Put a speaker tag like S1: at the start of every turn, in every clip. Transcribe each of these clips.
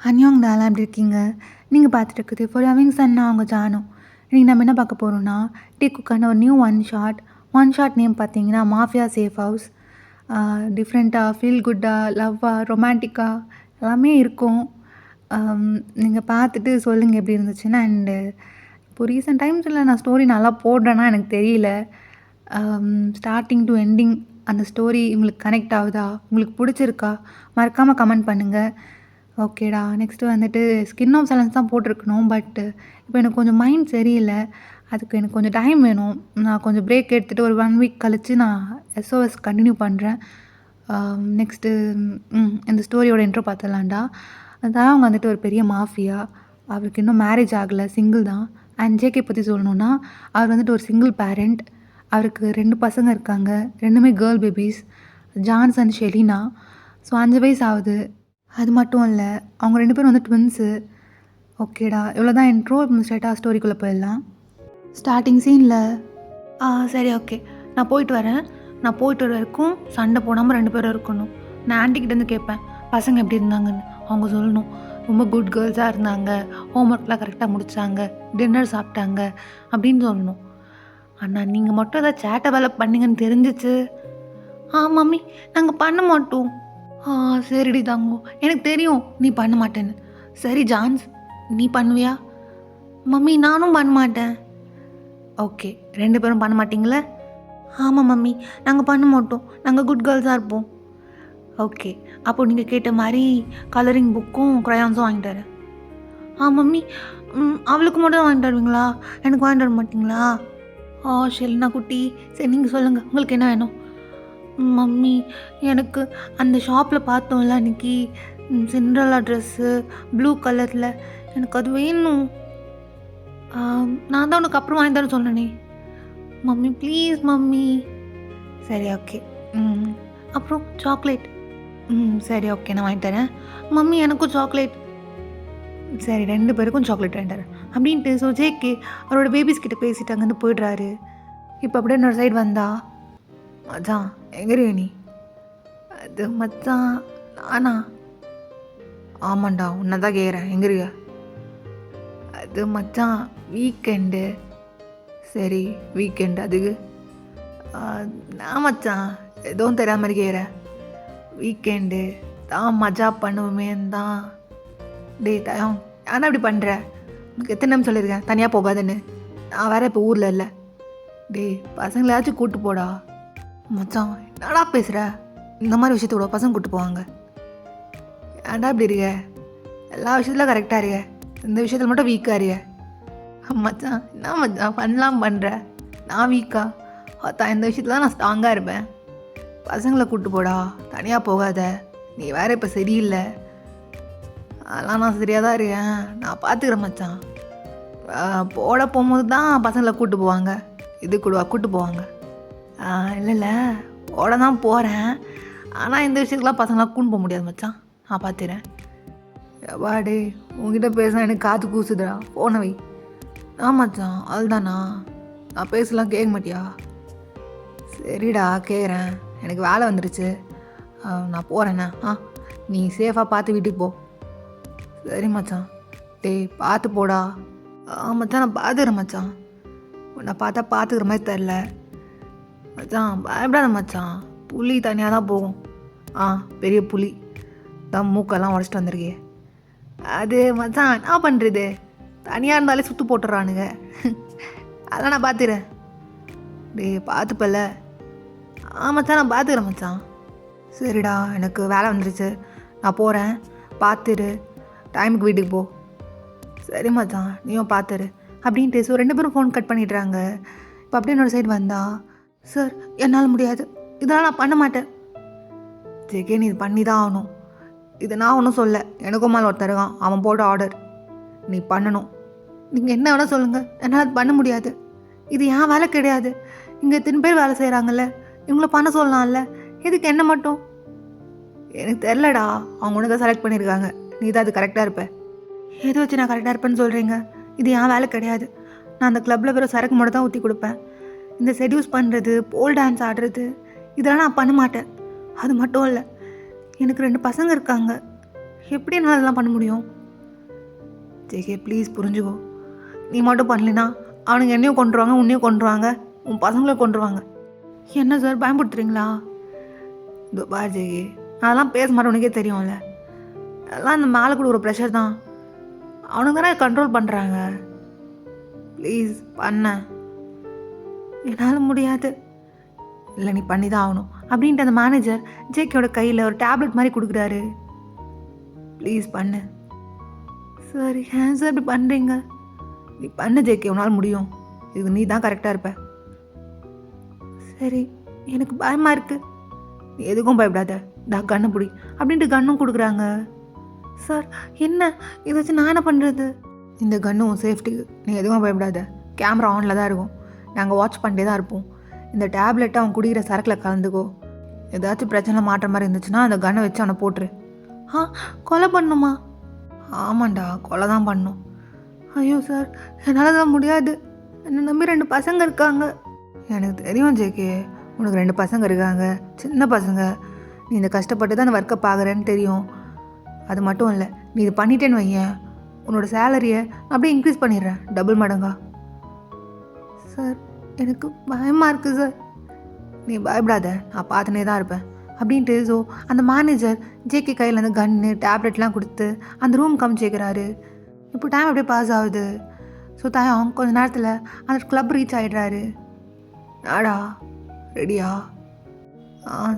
S1: அன்யோங் தாலா எப்படி இருக்கீங்க? நீங்கள் பார்த்துட்டு இருக்குது ஃபார் ஹவிங் சன். நான் அவங்க ஜானு. இன்றைக்கி நம்ம என்ன பார்க்க போகிறோம்னா, டீக்குக்கான ஒரு நியூ ஒன் ஷாட் நேம் பார்த்தீங்கன்னா மாஃபியா சேஃப் ஹவுஸ். டிஃப்ரெண்ட்டாக ஃபீல் குட்டாக லவ்வாக ரொமான்டிக்காக எல்லாமே இருக்கும். நீங்கள் பார்த்துட்டு சொல்லுங்கள் எப்படி இருந்துச்சுன்னு. அண்டு இப்போ ரீசெண்ட் டைம்ஸில் நான் ஸ்டோரி நல்லா போடுறேன்னா எனக்கு தெரியல. ஸ்டார்டிங் டு எண்டிங் அந்த ஸ்டோரி உங்களுக்கு கனெக்ட் ஆகுதா, உங்களுக்கு பிடிச்சிருக்கா, மறக்காமல் கமெண்ட் பண்ணுங்கள். ஓகேடா. நெக்ஸ்ட்டு வந்துட்டு ஸ்கின் ஆஃப் சைலன்ஸ் தான் போட்டிருக்கணும். பட்டு இப்போ எனக்கு கொஞ்சம் மைண்ட் சரியில்லை. அதுக்கு எனக்கு கொஞ்சம் டைம் வேணும். நான் கொஞ்சம் பிரேக் எடுத்துகிட்டு ஒரு 1 வீக் கழித்து நான் எஸ்ஓஎஸ் கண்டினியூ பண்ணுறேன். நெக்ஸ்ட்டு இந்த ஸ்டோரியோட இன்ட்ரோ பார்த்துடலாம்டா. அதான் அவங்க வந்துட்டு ஒரு பெரிய மாஃபியா. அவருக்கு இன்னும் மேரேஜ் ஆகலை, சிங்கிள் தான். அண்ட் ஜேகே பற்றி சொல்லணுன்னா, அவர் வந்துட்டு ஒரு சிங்கிள் பேரண்ட். அவருக்கு 2 பசங்க இருக்காங்க. 2மே girl babies, Johns and Shelina. So 5 வயசு ஆகுது. அது மட்டும் இல்லை, அவங்க 2 பேரும் வந்து ட்வின்ஸு. ஓகேடா, இவ்வளோ தான் இன்ட்ரோ. ஸ்ட்ரைட்டாக ஸ்டோரிக்குள்ளே போயிடலாம். ஸ்டார்டிங் சீனில் சரி ஓகே, நான் போயிட்டு வரேன். நான் போயிட்டு வர வரைக்கும் சண்டை போடாமல் 2 பேரும் இருக்கணும். நான் ஆன்ட்டிக்கிட்டேருந்து கேட்பேன் பசங்க எப்படி இருந்தாங்கன்னு. அவங்க சொல்லணும் ரொம்ப குட் கேர்ள்ஸாக இருந்தாங்க, ஹோம்ஒர்க்லாம் கரெக்டாக முடித்தாங்க, டின்னர் சாப்பிட்டாங்க அப்படின்னு சொல்லணும். ஆனால் நீங்கள் மட்டும் ஏதாவது சேட்டை வேலை பண்ணிங்கன்னு தெரிஞ்சிச்சு. மம்மி நாங்கள் பண்ண மாட்டோம். சரிடி தாங்கோ, எனக்கு தெரியும் நீ பண்ண மாட்டேன்னு. சரி ஜான்ஸ், நீ பண்ணுவியா? மம்மி நானும் பண்ண மாட்டேன். ஓகே, 2 பேரும் பண்ண மாட்டிங்களே? ஆமாம் மம்மி, நாங்கள் பண்ண மாட்டோம். நாங்கள் குட் கேர்ள்ஸாக இருப்போம். ஓகே, அப்போ நீங்கள் கேட்ட மாதிரி கலரிங் புக்கும் க்ரையான்ஸும் வாங்கிட்டு வரேன். மம்மி அவளுக்கு மட்டும் வாங்கிட்டு வருவீங்களா? எனக்கு வாங்கிட்டு வர மாட்டிங்களா? ஷெல்னா குட்டி, சரி நீங்கள் சொல்லுங்கள், உங்களுக்கு என்ன வேணும்? மம்மி எனக்கு அந்த ஷாப்பில் பார்த்தோம்ல அன்றைக்கி சிண்ட்ரெல்லா ட்ரெஸ்ஸு ப்ளூ கலரில், எனக்கு அது வேணும். நான் தான் உனக்கு அப்புறம் வாங்கி தரேன் சொன்னேனே. Mummy please mummy. சரி ஓகே. அப்புறம் சாக்லேட். சரி ஓகே, நான் வாங்கி தரேன். மம்மி எனக்கும் சாக்லேட். சரி 2 பேருக்கும் சாக்லேட் வாங்கி தரேன் அப்படின்ட்டு. ஸோ ஜேகே அவரோட பேபிஸ் கிட்ட பேசிட்டு அங்கேருந்து போய்ட்றாரு. இப்போ அப்படியே இன்னொரு சைடு வந்தா, மச்சான் எங்கே நீ? அது மச்சான் நானா? ஆமாண்டா, உன்னை தான் கேட்குறேன், எங்கே இருக்க? அது மச்சான் வீக்கெண்டு. சரி வீக்கெண்டு அதுக்கு நான் மச்சான் எதுவும் தெரியாத மாதிரி கேட்குறேன். வீக்கெண்டு தான் மஜா பண்ணுவோமேன்னு தான். டேய் தயம், நான் அப்படி பண்ணுறேன். உனக்கு எத்தனை டைம் சொல்லியிருக்கேன் தனியாக போகாதுன்னு? நான் வேறு இப்போ ஊரில் இல்லை. டேய் பசங்களாச்சும் கூப்பிட்டு போடா. மச்சான் என்னடா பேசுகிற? இந்த மாதிரி விஷயத்தோட பசங்க கூப்பிட்டு போவாங்க. ஏன்டா இப்படி இருக்க? எல்லா விஷயத்துலையும் கரெக்டாக இருக்க, இந்த விஷயத்தில் மட்டும் வீக்காக இருக்க. மச்சான் என்ன மச்சான் பண்ணலாம் பண்ணுற? நான் வீக்கா? தான் இந்த விஷயத்தில் தான் நான் ஸ்ட்ராங்காக இருப்பேன். பசங்களை கூப்பிட்டு போடா, தனியாக போகாத. நீ வேறு இப்போ சரியில்லை. அதெல்லாம் நான் சரியாக தான் இருக்கேன், நான் பார்த்துக்கிறேன் மச்சான். போட போகும்போது தான் பசங்களை கூப்பிட்டு போவாங்க, இது கூப்பிட்டு போவாங்க. இல்லை போட தான் போகிறேன். ஆனால் இந்த விஷயத்துக்குலாம் பசங்களாம் கூண்டு போக முடியாது மச்சான், நான் பார்த்துக்கிறேன். வாடே உங்ககிட்ட பேசினா எனக்கு காது கூசுதுடா, போன வை. மச்சான் அதுதானா? நான் பேசலாம் கேட்க மாட்டியா? சரிடா கேட்குறேன், எனக்கு வேலை வந்துடுச்சு, நான் போகிறேண்ணா. நீ சேஃபாக பார்த்து வீட்டுக்கு போ. சரி மச்சான். டேய் பார்த்து போடா. மச்சான் நான் பார்த்துக்கிறேன் மச்சான். உன்னை பார்த்தா பார்த்துக்கிற மாதிரி தெரில மச்சான். பயப்படாத மச்சான், புலி தனியாக தான் போகும். பெரிய புலி தான் மூக்கெல்லாம் உடச்சிட்டு வந்திருக்கே. அது மச்சான் என்ன பண்ணுறது, தனியாக இருந்தாலே சுற்று போட்டுறானுங்க. அதெல்லாம் நான் பார்த்துக்கிறேன். டேய் பார்த்துப்பல. மச்சான் நான் பார்த்துக்கிறேன் மச்சான். சரிடா எனக்கு வேலை வந்துருச்சு, நான் போகிறேன், பார்த்துரு, டைமுக்கு வீட்டுக்கு போ. சரி மச்சான் நீயும் பார்த்துரு அப்படின்ட்டு. ஸோ 2 பேரும் ஃபோன் கட் பண்ணிடுறாங்க. இப்போ அப்படியே என்னோட சைடு வந்தா, சார் என்னால் முடியாது, இதெல்லாம் நான் பண்ண மாட்டேன். ஜேகே நீ இது பண்ணி தான் ஆகணும். இது நான் ஒன்றும் சொல்ல, எனக்கும் மேலே ஒருத்தர் இருக்கான், அவன் போட்ட ஆர்டர், நீ பண்ணணும். நீங்கள் என்ன வேணால் சொல்லுங்கள், என்னால் அது பண்ண முடியாது. இது என் வேலை கிடையாது. இங்கே எத்தனை பேர் வேலை செய்கிறாங்கல்ல, இவங்கள பண்ண சொல்லலாம்ல, எதுக்கு என்ன மட்டும்? எனக்கு தெரிலடா, அவங்க ஒன்று தான் செலக்ட் பண்ணியிருக்காங்க, நீ தான் அது கரெக்டாக இருப்ப. எது வச்சு நான் கரெக்டாக இருப்பேன்னு சொல்கிறீங்க? இது என் வேலை கிடையாது. நான் அந்த கிளப்பில் வெறும் சரக்கு மட்டும் தான் ஊற்றி கொடுப்பேன். இந்த செடியூஸ் பண்ணுறது, போல் டான்ஸ் ஆடுறது, இதெல்லாம் நான் பண்ண மாட்டேன். அது மட்டும் இல்லை, எனக்கு 2 பசங்க இருக்காங்க. எப்படி என்னால் அதெல்லாம் பண்ண முடியும்? ஜேகே ப்ளீஸ் புரிஞ்சுக்கோ. நீ மட்டும் பண்ணலைன்னா அவனுங்க என்னையும் கொண்டுருவாங்க, உன்னையும் கொண்டுருவாங்க, உன் பசங்களையும் கொண்டுருவாங்க. என்ன சார் பயன்படுத்துறீங்களா? இதோ பார் ஜேகே, அதெல்லாம் பேச மாட்டேன், உனக்கே தெரியும்ல. அதெல்லாம் அந்த மேலே கூட ஒரு ப்ரெஷர் தான். அவனுங்க தானே கண்ட்ரோல் பண்ணுறாங்க. ப்ளீஸ் பண்ண. என்னால் முடியாது. இல்லை நீ பண்ணி தான் ஆகணும் அப்படின்ட்டு அந்த மேனேஜர் ஜேகேயோட கையில் ஒரு டேப்லெட் மாதிரி கொடுக்குறாரு. ப்ளீஸ் பண்ணு. சரி ஏன் சார் இப்படி பண்ணுறீங்க? நீ பண்ணு ஜேகே, உன்னால் முடியும். இதுக்கு நீ தான் கரெக்டாக இருப்ப. சரி எனக்கு பயமாக இருக்குது. நீ எதுக்கும் பயப்படாத, கண்ணை பிடி அப்படின்ட்டு கன்னும் கொடுக்குறாங்க. சார் என்ன இதை வச்சு நான் என்ன பண்ணுறது? இந்த கன்னும் சேஃப்டிக்கு, நீ எதுவும் பயப்படாத. கேமரா ஆனில் தான் இருக்கும், நாங்கள் வாட்ச் பண்ணிட்டே தான் இருப்போம். இந்த டேப்லெட்டை அவன் குடிக்கிற சரக்கில் கலந்துக்கோ. ஏதாச்சும் பிரச்சனை மாட்டுற மாதிரி இருந்துச்சுன்னா அந்த கன்னை வச்சு அவனை போட்டுரு. கொலை பண்ணுமா? ஆமாண்டா, கொலை தான் பண்ணும். ஐயோ சார், என்னால் தான் முடியாது. என்னை நம்பி 2 பசங்க இருக்காங்க. எனக்கு தெரியும் ஜேகே, உனக்கு 2 பசங்க இருக்காங்க, சின்ன பசங்க. நீ இந்த கஷ்டப்பட்டு தான் அந்த ஒர்க்கை பார்க்குறேன்னு தெரியும். அது மட்டும் இல்லை, நீ இது பண்ணிட்டேன்னு வையேன், உன்னோட சேலரியை அப்படியே இன்க்ரீஸ் பண்ணிடுறேன், டபுள் மடங்கா. சார் எனக்கு பயமாக இருக்குது சார். நீ பயப்படாத, நான் பார்த்துனே தான் இருப்பேன் அப்படின்ட்டு. ஸோ அந்த மேனேஜர் ஜேகே கையில் அந்த கன்னு டேப்லெட்லாம் கொடுத்து அந்த ரூம் காமிச்சிக்கிறாரு. இப்போ டைம் அப்படியே பாஸ் ஆகுது. ஸோ தாயம் கொஞ்சம் நேரத்தில் அந்த கிளப் ரீச் ஆகிடுறாரு. ஆடா ரெடியா?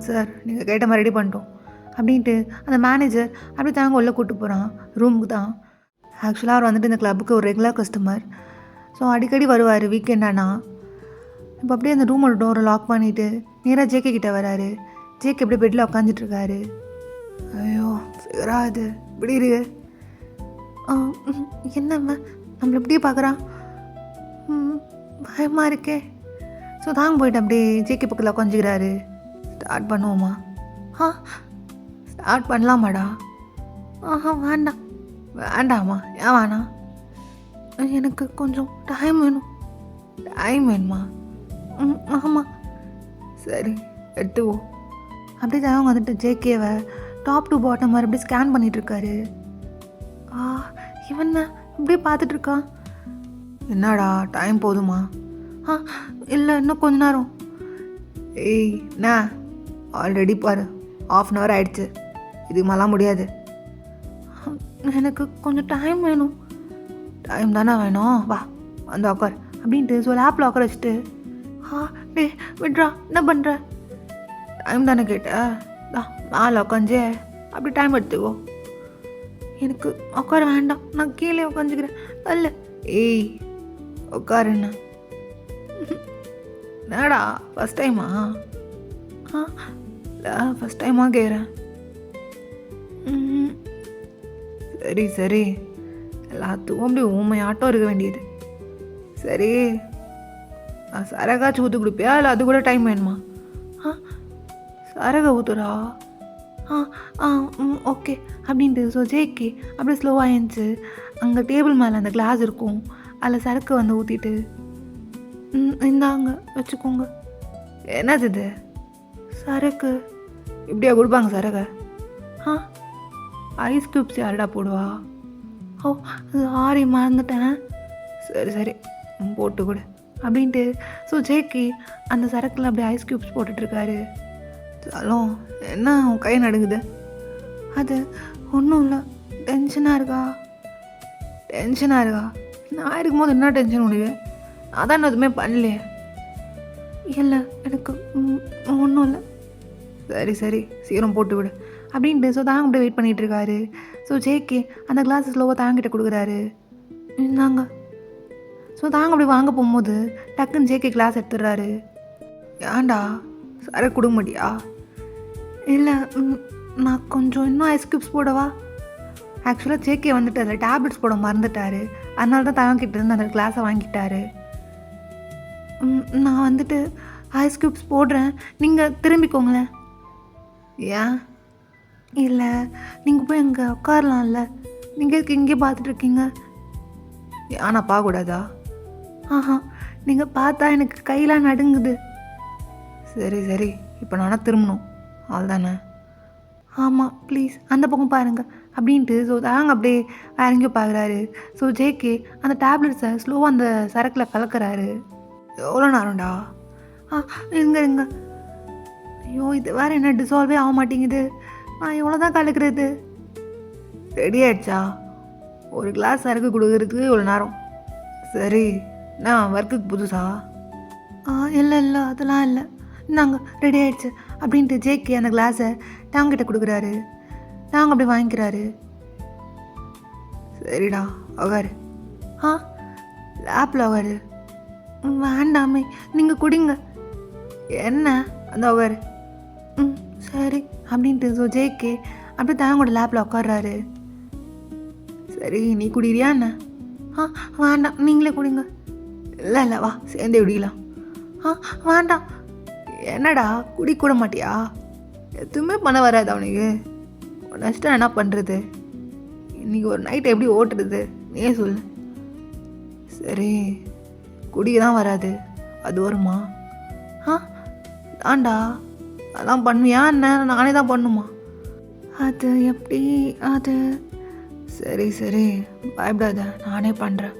S1: சார் நீங்கள் கேட்ட மாதிரி ரெடி பண்ணிட்டோம் அப்படின்ட்டு அந்த மேனேஜர் அப்படியே தாங்க உள்ளே கூப்பிட்டு போகிறான் ரூமுக்கு தான். ஆக்சுவலாக அவர் வந்துட்டு இந்த கிளப்புக்கு ஒரு ரெகுலர் கஸ்டமர். ஸோ அடிக்கடி வருவார் வீக்கெண்டானா. இப்போ அப்படியே அந்த ரூமோட டோரை லாக் பண்ணிவிட்டு நேராக ஜேகே கிட்டே வராரு. ஜேகே அப்படியே பெட்டில் உட்காந்துட்ருக்காரு. ஐயோ சிகராது இப்படி இருக்கு. என்னம்மா நம்மளை எப்படியே பார்க்குறான்? பயமாக இருக்கே. ஸோ தாங்க போயிட்டு அப்படியே ஜேகே பக்கத்தில் உட்காந்துக்கிறாரு. ஸ்டார்ட் பண்ணுவோமா? ஸ்டார்ட் பண்ணலாமாடா? வேண்டாம். வேண்டாமா? ஏன் வேணாம்? எனக்கு கொஞ்சம் டைம் வேணும். டைம் வேணுமா? ஆமாம். சரி எடுத்துவோ. அப்படியே தான் வந்துட்டு ஜேகேவை டாப் டு பாட்டம் மாதிரி அப்படியே ஸ்கேன் பண்ணிகிட்ருக்காரு. இவன் இப்படியே பார்த்துட்ருக்கான். என்னடா டைம் போதுமா? இல்லை இன்னும் கொஞ்ச நேரம். ஏய் என்ன ஆல்ரெடி பாரு, 1/2 hour ஆயிடுச்சு. இதுக்கு மேலாம் முடியாது. எனக்கு கொஞ்சம் டைம் வேணும். டைம் தானே வேணும், வா வந்து உட்கார் அப்படின்ட்டு. ஸோ லேப்பில் உட்கார வச்சுட்டு டே விட்றா, என்ன பண்ணுற? டைம் தானே கேட்டேன், மேலே உட்காந்து அப்படி டைம் எடுத்துக்கோ. எனக்கு உட்கார வேண்டாம், நான் கீழே உட்காந்துக்கிறேன். அல்ல ஏய் உட்காருண்ணா. என்னடா ஃபஸ்ட் டைமா? ஃபஸ்ட் டைமாக கேட்குறேன். சரி சரி, எல்லாத்துக்கும் அப்படி ஊமையாட்டம் இருக்க வேண்டியது. சரி சரகாச்சும் ஊற்று கொடுப்பியா, இல்லை அது கூட டைம் வேணுமா? சரகை ஊற்றுறா. ஓகே அப்படின்ட்டு. ஸோ ஜேகே அப்படியே ஸ்லோவாக இருந்துச்சு. அங்கே டேபிள் மேலே அந்த கிளாஸ் இருக்கும், அதில் சரக்கு வந்து ஊற்றிட்டு இந்தாங்க வச்சுக்கோங்க. என்னது இது? சரக்கு இப்படியா கொடுப்பாங்க சரகை? ஐஸ் க்யூப்ஸ் யாரடா போடுவா? அது ஆரி மறந்துட்டேன். சரி சரி போட்டு கொடு அப்படின்ட்டு. ஸோ ஜேகே அந்த சரக்கில் அப்படியே ஐஸ் க்யூப்ஸ் போட்டுட்ருக்காரு. சாலும் என்ன உன் கை நடுங்குது? அது ஒன்றும் இல்லை, டென்ஷனாக இருக்கா? டென்ஷனாக இருக்கா? நான் இருக்கும்போது என்ன டென்ஷன் உனக்கு? அதான் எதுவுமே பண்ணலையே. இல்லை எனக்கு ஒன்றும் இல்லை. சரி சரி சீக்கிரம் போட்டு விடு அப்படின்ட்டு. ஸோ தாங்க அப்படியே வெயிட் பண்ணிகிட்டு இருக்காரு. ஸோ ஜேகே அந்த கிளாஸ் ஸ்லோவாக தாங்கிட்ட கொடுக்குறாரு. இந்தாங்க. ஸோ தாங்க அப்படி வாங்க போகும்போது டக்குன்னு ஜேகே கிளாஸ் எடுத்துடுறாரு. ஏன்டா சரக்கு கொடுக்க மாட்டியா? இல்லை நான் கொஞ்சம் இன்னும் ஐஸ் க்யூப்ஸ் போடவா? ஆக்சுவலாக ஜேகே வந்துட்டு அதில் டேப்லெட்ஸ் போட மறந்துட்டார். அதனால தான் தாங்கிட்ட இருந்து அந்த கிளாஸை வாங்கிட்டாரு. நான் வந்துட்டு ஐஸ் க்யூப்ஸ் போடுறேன், நீங்கள் திரும்பிக்கோங்களேன். ஏன்? இல்லை நீங்கள் போய் அங்கே உட்காரலாம்ல, நீங்கள் இதுக்கு இங்கே பார்த்துட்ருக்கீங்க. ஏன் நான் பார்க்கக்கூடாதா? நீங்கள் பார்த்தா எனக்கு கையெலாம் நடுங்குது. சரி சரி இப்போ நானா திரும்பணும், அவ்வளோதானே? ஆமாம் ப்ளீஸ் அந்த பக்கம் பாருங்கள் அப்படின்ட்டு ஸோ தாங்க அப்படியே வேற எங்கேயோ பார்க்குறாரு. ஸோ ஜேகே அந்த டேப்லெட்ஸை ஸ்லோவாக அந்த சரக்கில் கலக்கிறாரு. எவ்வளோ நேரம்டா? எங்க ஐயோ இது வேறு என்ன டிசால்வே ஆக மாட்டேங்குது. நான் எவ்வளோ தான் கலக்கிறது? ரெடி ஆயிடுச்சா? ஒரு கிளாஸ் சரக்கு கொடுக்கறதுக்கு இவ்வளோ நேரம். சரி, நான் ஒர்க்குக்கு புதுசா? இல்லை அதெல்லாம் இல்லை. இந்தாங்க ரெடி ஆயிடுச்சு அப்படின்ட்டு ஜேகே அந்த கிளாஸை டாங்கிட்ட கொடுக்குறாரு. டாங் அப்படி வாங்கிக்கிறாரு. சரிடா உகாரு. லேப்பில் உகாரு. வேண்டாமே, நீங்கள் குடிங்க. என்ன அந்த உகாரு. சரி அப்படின்ட்டு ஸோ ஜேகே அப்படி தாங்கோட லேப்பில் உட்காடுறாரு. சரி நீ குடிக்கிறியா என்ன? வேண்டாம் நீங்களே குடிங்க. இல்லை வா சேர்ந்தே குடிக்கலாம். வேண்டாம். என்னடா குடி கூட மாட்டியா? எதுவுமே பண்ண வராது அவனுக்கு. நஷ்டம் என்ன பண்ணுறது? இன்றைக்கி ஒரு நைட் எப்படி ஓட்டுறது நீயே சொல்லு. சரி குடிக்க தான் வராது, அது வருமா? தாண்டா அதான் பண்ணுவியா என்ன? நானே தான் பண்ணுமா? அது எப்படி? அது சரி பயப்படாத, நானே பண்ணுறேன்.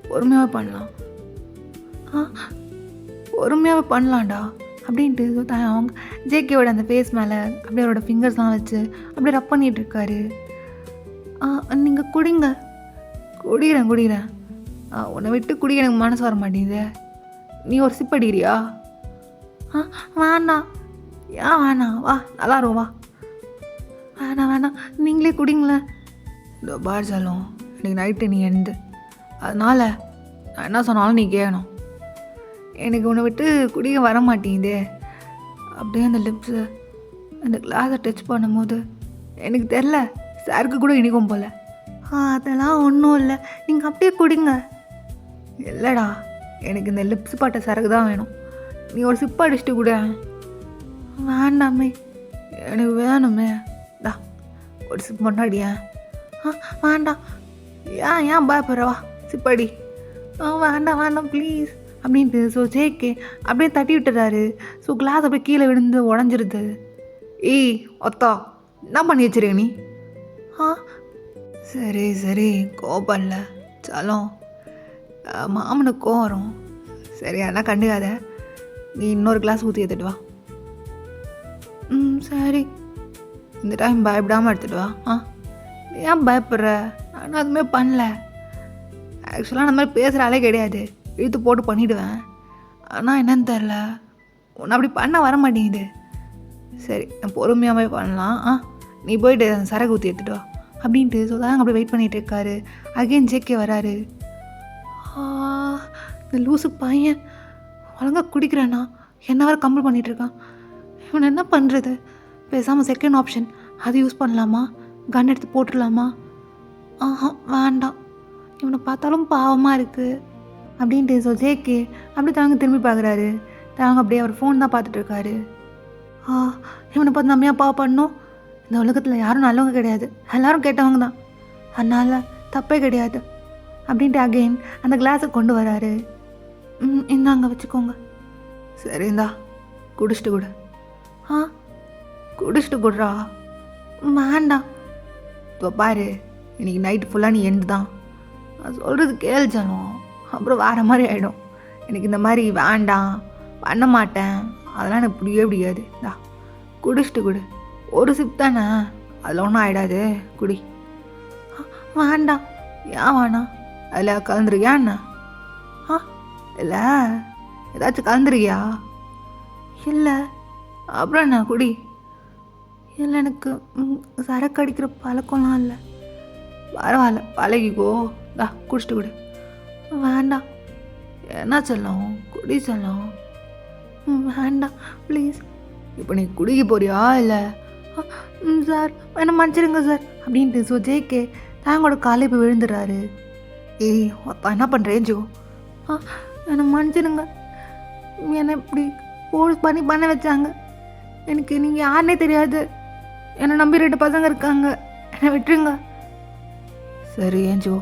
S1: பொறுமையாகவே பண்ணலாம். பொறுமையாகவே பண்ணலாம்டா அப்படின்ட்டு அவங்க ஜேகேவோட அந்த ஃபேஸ் மேலே அப்படியே அவரோட ஃபிங்கர்ஸ்லாம் வச்சு அப்படியே ரப் பண்ணிகிட்டு இருக்காரு. நீங்கள் குடிங்க. குடிக்கிறேன். உன்னை விட்டு குடிக்க எனக்கு மனசு வர மாட்டேங்குது. நீ ஒரு சிப் அடிக்கிறியா? வேண்டாம். ஏன் வேணாம்? வா நல்லா இருக்கும் வா. வேணாம் நீங்களே குடிங்களேன். இந்த பார் சாலும் எனக்கு நைட்டு நீ எழுந்து, அதனால் நான் என்ன சொன்னாலும் நீ கேட்கணும். எனக்கு உன்னை விட்டு குடிக்க வர மாட்டேங்குதே. அப்படியே அந்த லிப்ஸு அந்த கிளாஸை டச் பண்ணும்போது எனக்கு தெரில, சருக்கு கூட இனிக்கும் போல். அதெல்லாம் ஒன்றும் இல்லை, நீங்கள் அப்படியே குடிங்க. இல்லைடா, எனக்கு இந்த லிப்ஸ் பட்ட சரக்கு தான் வேணும். நீ ஒரு சிப்பு அடிச்சுட்டு கூட. வேண்டாமே, எனக்கு வேணுமே. டா ஒரு சிப் முன்னாடியா? வேண்டாம். ஏன் பயப்படுறவா? சிப்படி. வேண்டாம் ப்ளீஸ் அப்படின்ட்டு ஸோ ஜேகே அப்படியே தட்டி விட்டுறாரு. ஸோ கிளாஸ் அப்படியே கீழே விழுந்து உடஞ்சிருது. ஏய் ஒத்தா, என்ன பண்ணி வச்சிருக்க நீ? சரி கோபம்ல சலம், மாமனுக்கு கோவம் வரும். சரி அதெல்லாம் கண்டுக்காத, நீ இன்னொரு கிளாஸ் ஊற்றி எடுத்துட்டு வா. சரி இந்த டைம் பயப்படாமல் எடுத்துட்டு வா. ஏன் பயப்படுற? நானும் அதுமாதிரி பண்ணல. ஆக்சுவலாக அந்த மாதிரி பேசுகிற ஆளே கிடையாது, இழுத்து போட்டு பண்ணிவிடுவேன். ஆனால் என்னன்னு தெரில, உன்னை அப்படி பண்ண வர மாட்டேங்குது. சரி நான் பொறுமையாகவே பண்ணலாம். நீ போயிட்டு அந்த சரக்கு ஊற்றி எடுத்துட்டு வா அப்படின்ட்டு சொல்லாங்க அப்படி வெயிட் பண்ணிகிட்டு இருக்காரு. அகைன் ஜேகே வராரு. இந்த லூசு பையன் ஒழுங்காக குடிக்கிறானா, என்ன வர கம்பல் பண்ணிகிட்ருக்கான். இவனை என்ன பண்ணுறது? பேசாமல் செகண்ட் ஆப்ஷன் அது யூஸ் பண்ணலாமா? கன் எடுத்து போட்டுடலாமா? வேண்டாம், இவனை பார்த்தாலும் பாவமாக இருக்குது அப்படின்ட்டு ஸோ ஜேகே அப்படி தாங்க திரும்பி பார்க்குறாரு. தாங்க அப்படியே அவர் ஃபோன் தான் பார்த்துட்ருக்காரு. இவனை பார்த்து நம்ம ஏன் பண்ணோம்? இந்த உலகத்தில் யாரும் நல்லவங்க கிடையாது, எல்லோரும் கேட்டவங்க தான், அதனால் தப்பே கிடையாது அப்படின்ட்டு அகெயின் அந்த கிளாஸை கொண்டு வராரு. இந்தாங்க வச்சுக்கோங்க. சரிந்தா குடிச்சிட்டு கொடு. குடிச்சிட்டு கொடுறா. வேண்டாம். இப்போ பாரு, இன்றைக்கி நைட்டு ஃபுல்லாக நீ எண்டு தான். நான் சொல்கிறது கேள்ச்சலும், அப்புறம் வேறு மாதிரி ஆகிடும். எனக்கு இந்த மாதிரி வேண்டாம், பண்ண மாட்டேன், அதெல்லாம் எனக்கு பிடிக்கவே தா குடிச்சிட்டு கொடு. ஒரு சிப் தானே, அதில் ஒன்றும் ஆகிடாது, குடி. வேண்டாம். ஏன் வேணாம்? அதில் கலந்துருக்கியா என்ன? இல்லை ஏதாச்சும் கலந்துருக்கியா? இல்லை. அப்புறம் என்ன குடி. இல்லை எனக்கு சரக்கு அடிக்கிற பழக்கம்லாம் இல்லை. பரவாயில்ல பழகிக்கோ. தா குடிச்சிட்டு கொடு. வேண்டாம். என்ன சொல்லும்? குடி சொல்லும். வேண்டாம் ப்ளீஸ். இப்போ நீ குடிக்க போறியா இல்லை? சார் என்ன மன்னிச்சிருங்க சார் அப்படின்ட்டு ஸோ ஜேகே தாங்கோட காலை இப்போ விழுந்துடுறாரு. ஏய் என்ன பண்ணுறேன் ஜோ? என்னை மன்னிச்சிருங்க, என்னை இப்படி போலீஸ் பண்ண வச்சாங்க. எனக்கு நீங்கள் யாருன்னே தெரியாது, என்னை நம்பி 2 பசங்க இருக்காங்க, என்னை விட்டுருங்க. சரி ஏஞ்சோ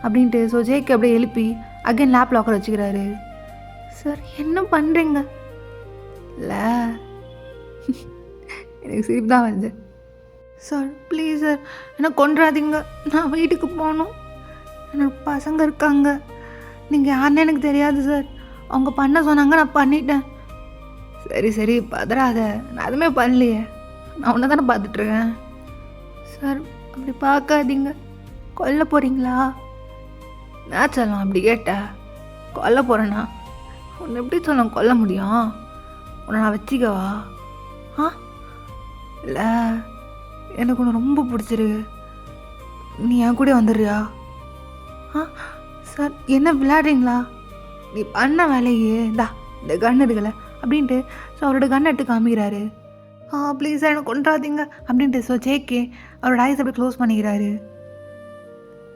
S1: அப்படின்ட்டு ஸோ ஜேகே அப்படியே எழுப்பி அகைன் லேப் லாக்கர் வச்சுக்கிறாரு. சார் என்ன பண்ணுறீங்க? இல்லை எனக்கு சிரிப்பு தான் வருது. சார் ப்ளீஸ் சார், என்னை கொன்றாதீங்க. நான் வீட்டுக்கு போகணும். எனக்கு பசங்க இருக்காங்க. நீங்கள் யாருன்னு எனக்கு தெரியாது சார். அவங்க பண்ண சொன்னாங்க, நான் பண்ணிட்டேன். சரி சரி பதறாத, நான் எதுவுமே பண்ணலையே. நான் உன்னை தானே பார்த்துட்ருக்கேன். சார் அப்படி பார்க்காதீங்க. கொல்ல போகிறீங்களா? நான் சொல்லலாம் அப்படி கேட்ட. கொல்ல போகிறேண்ணா? உன்னை எப்படி சொல்ல கொல்ல முடியும்? உன்னை நான் வச்சிக்கவா? ஆ இல்லை, எனக்கு ஒன்று ரொம்ப பிடிச்சிருக்கு. நீ என் கூட வந்துடுறியா? ஆ சார் என்ன விளையாடுறீங்களா? நீ பண்ண வேலையே இந்தா இந்த கன் இருக்குல்ல அப்படின்ட்டு ஸோ அவரோட கன் எடுத்து காமிக்கிறாரு. ப்ளீஸ் சார் எனக்கு கொண்டாதீங்க அப்படின்ட்டு ஸோ ஜேகே அவரோட ஐஸ் அப்படி க்ளோஸ் பண்ணிக்கிறாரு.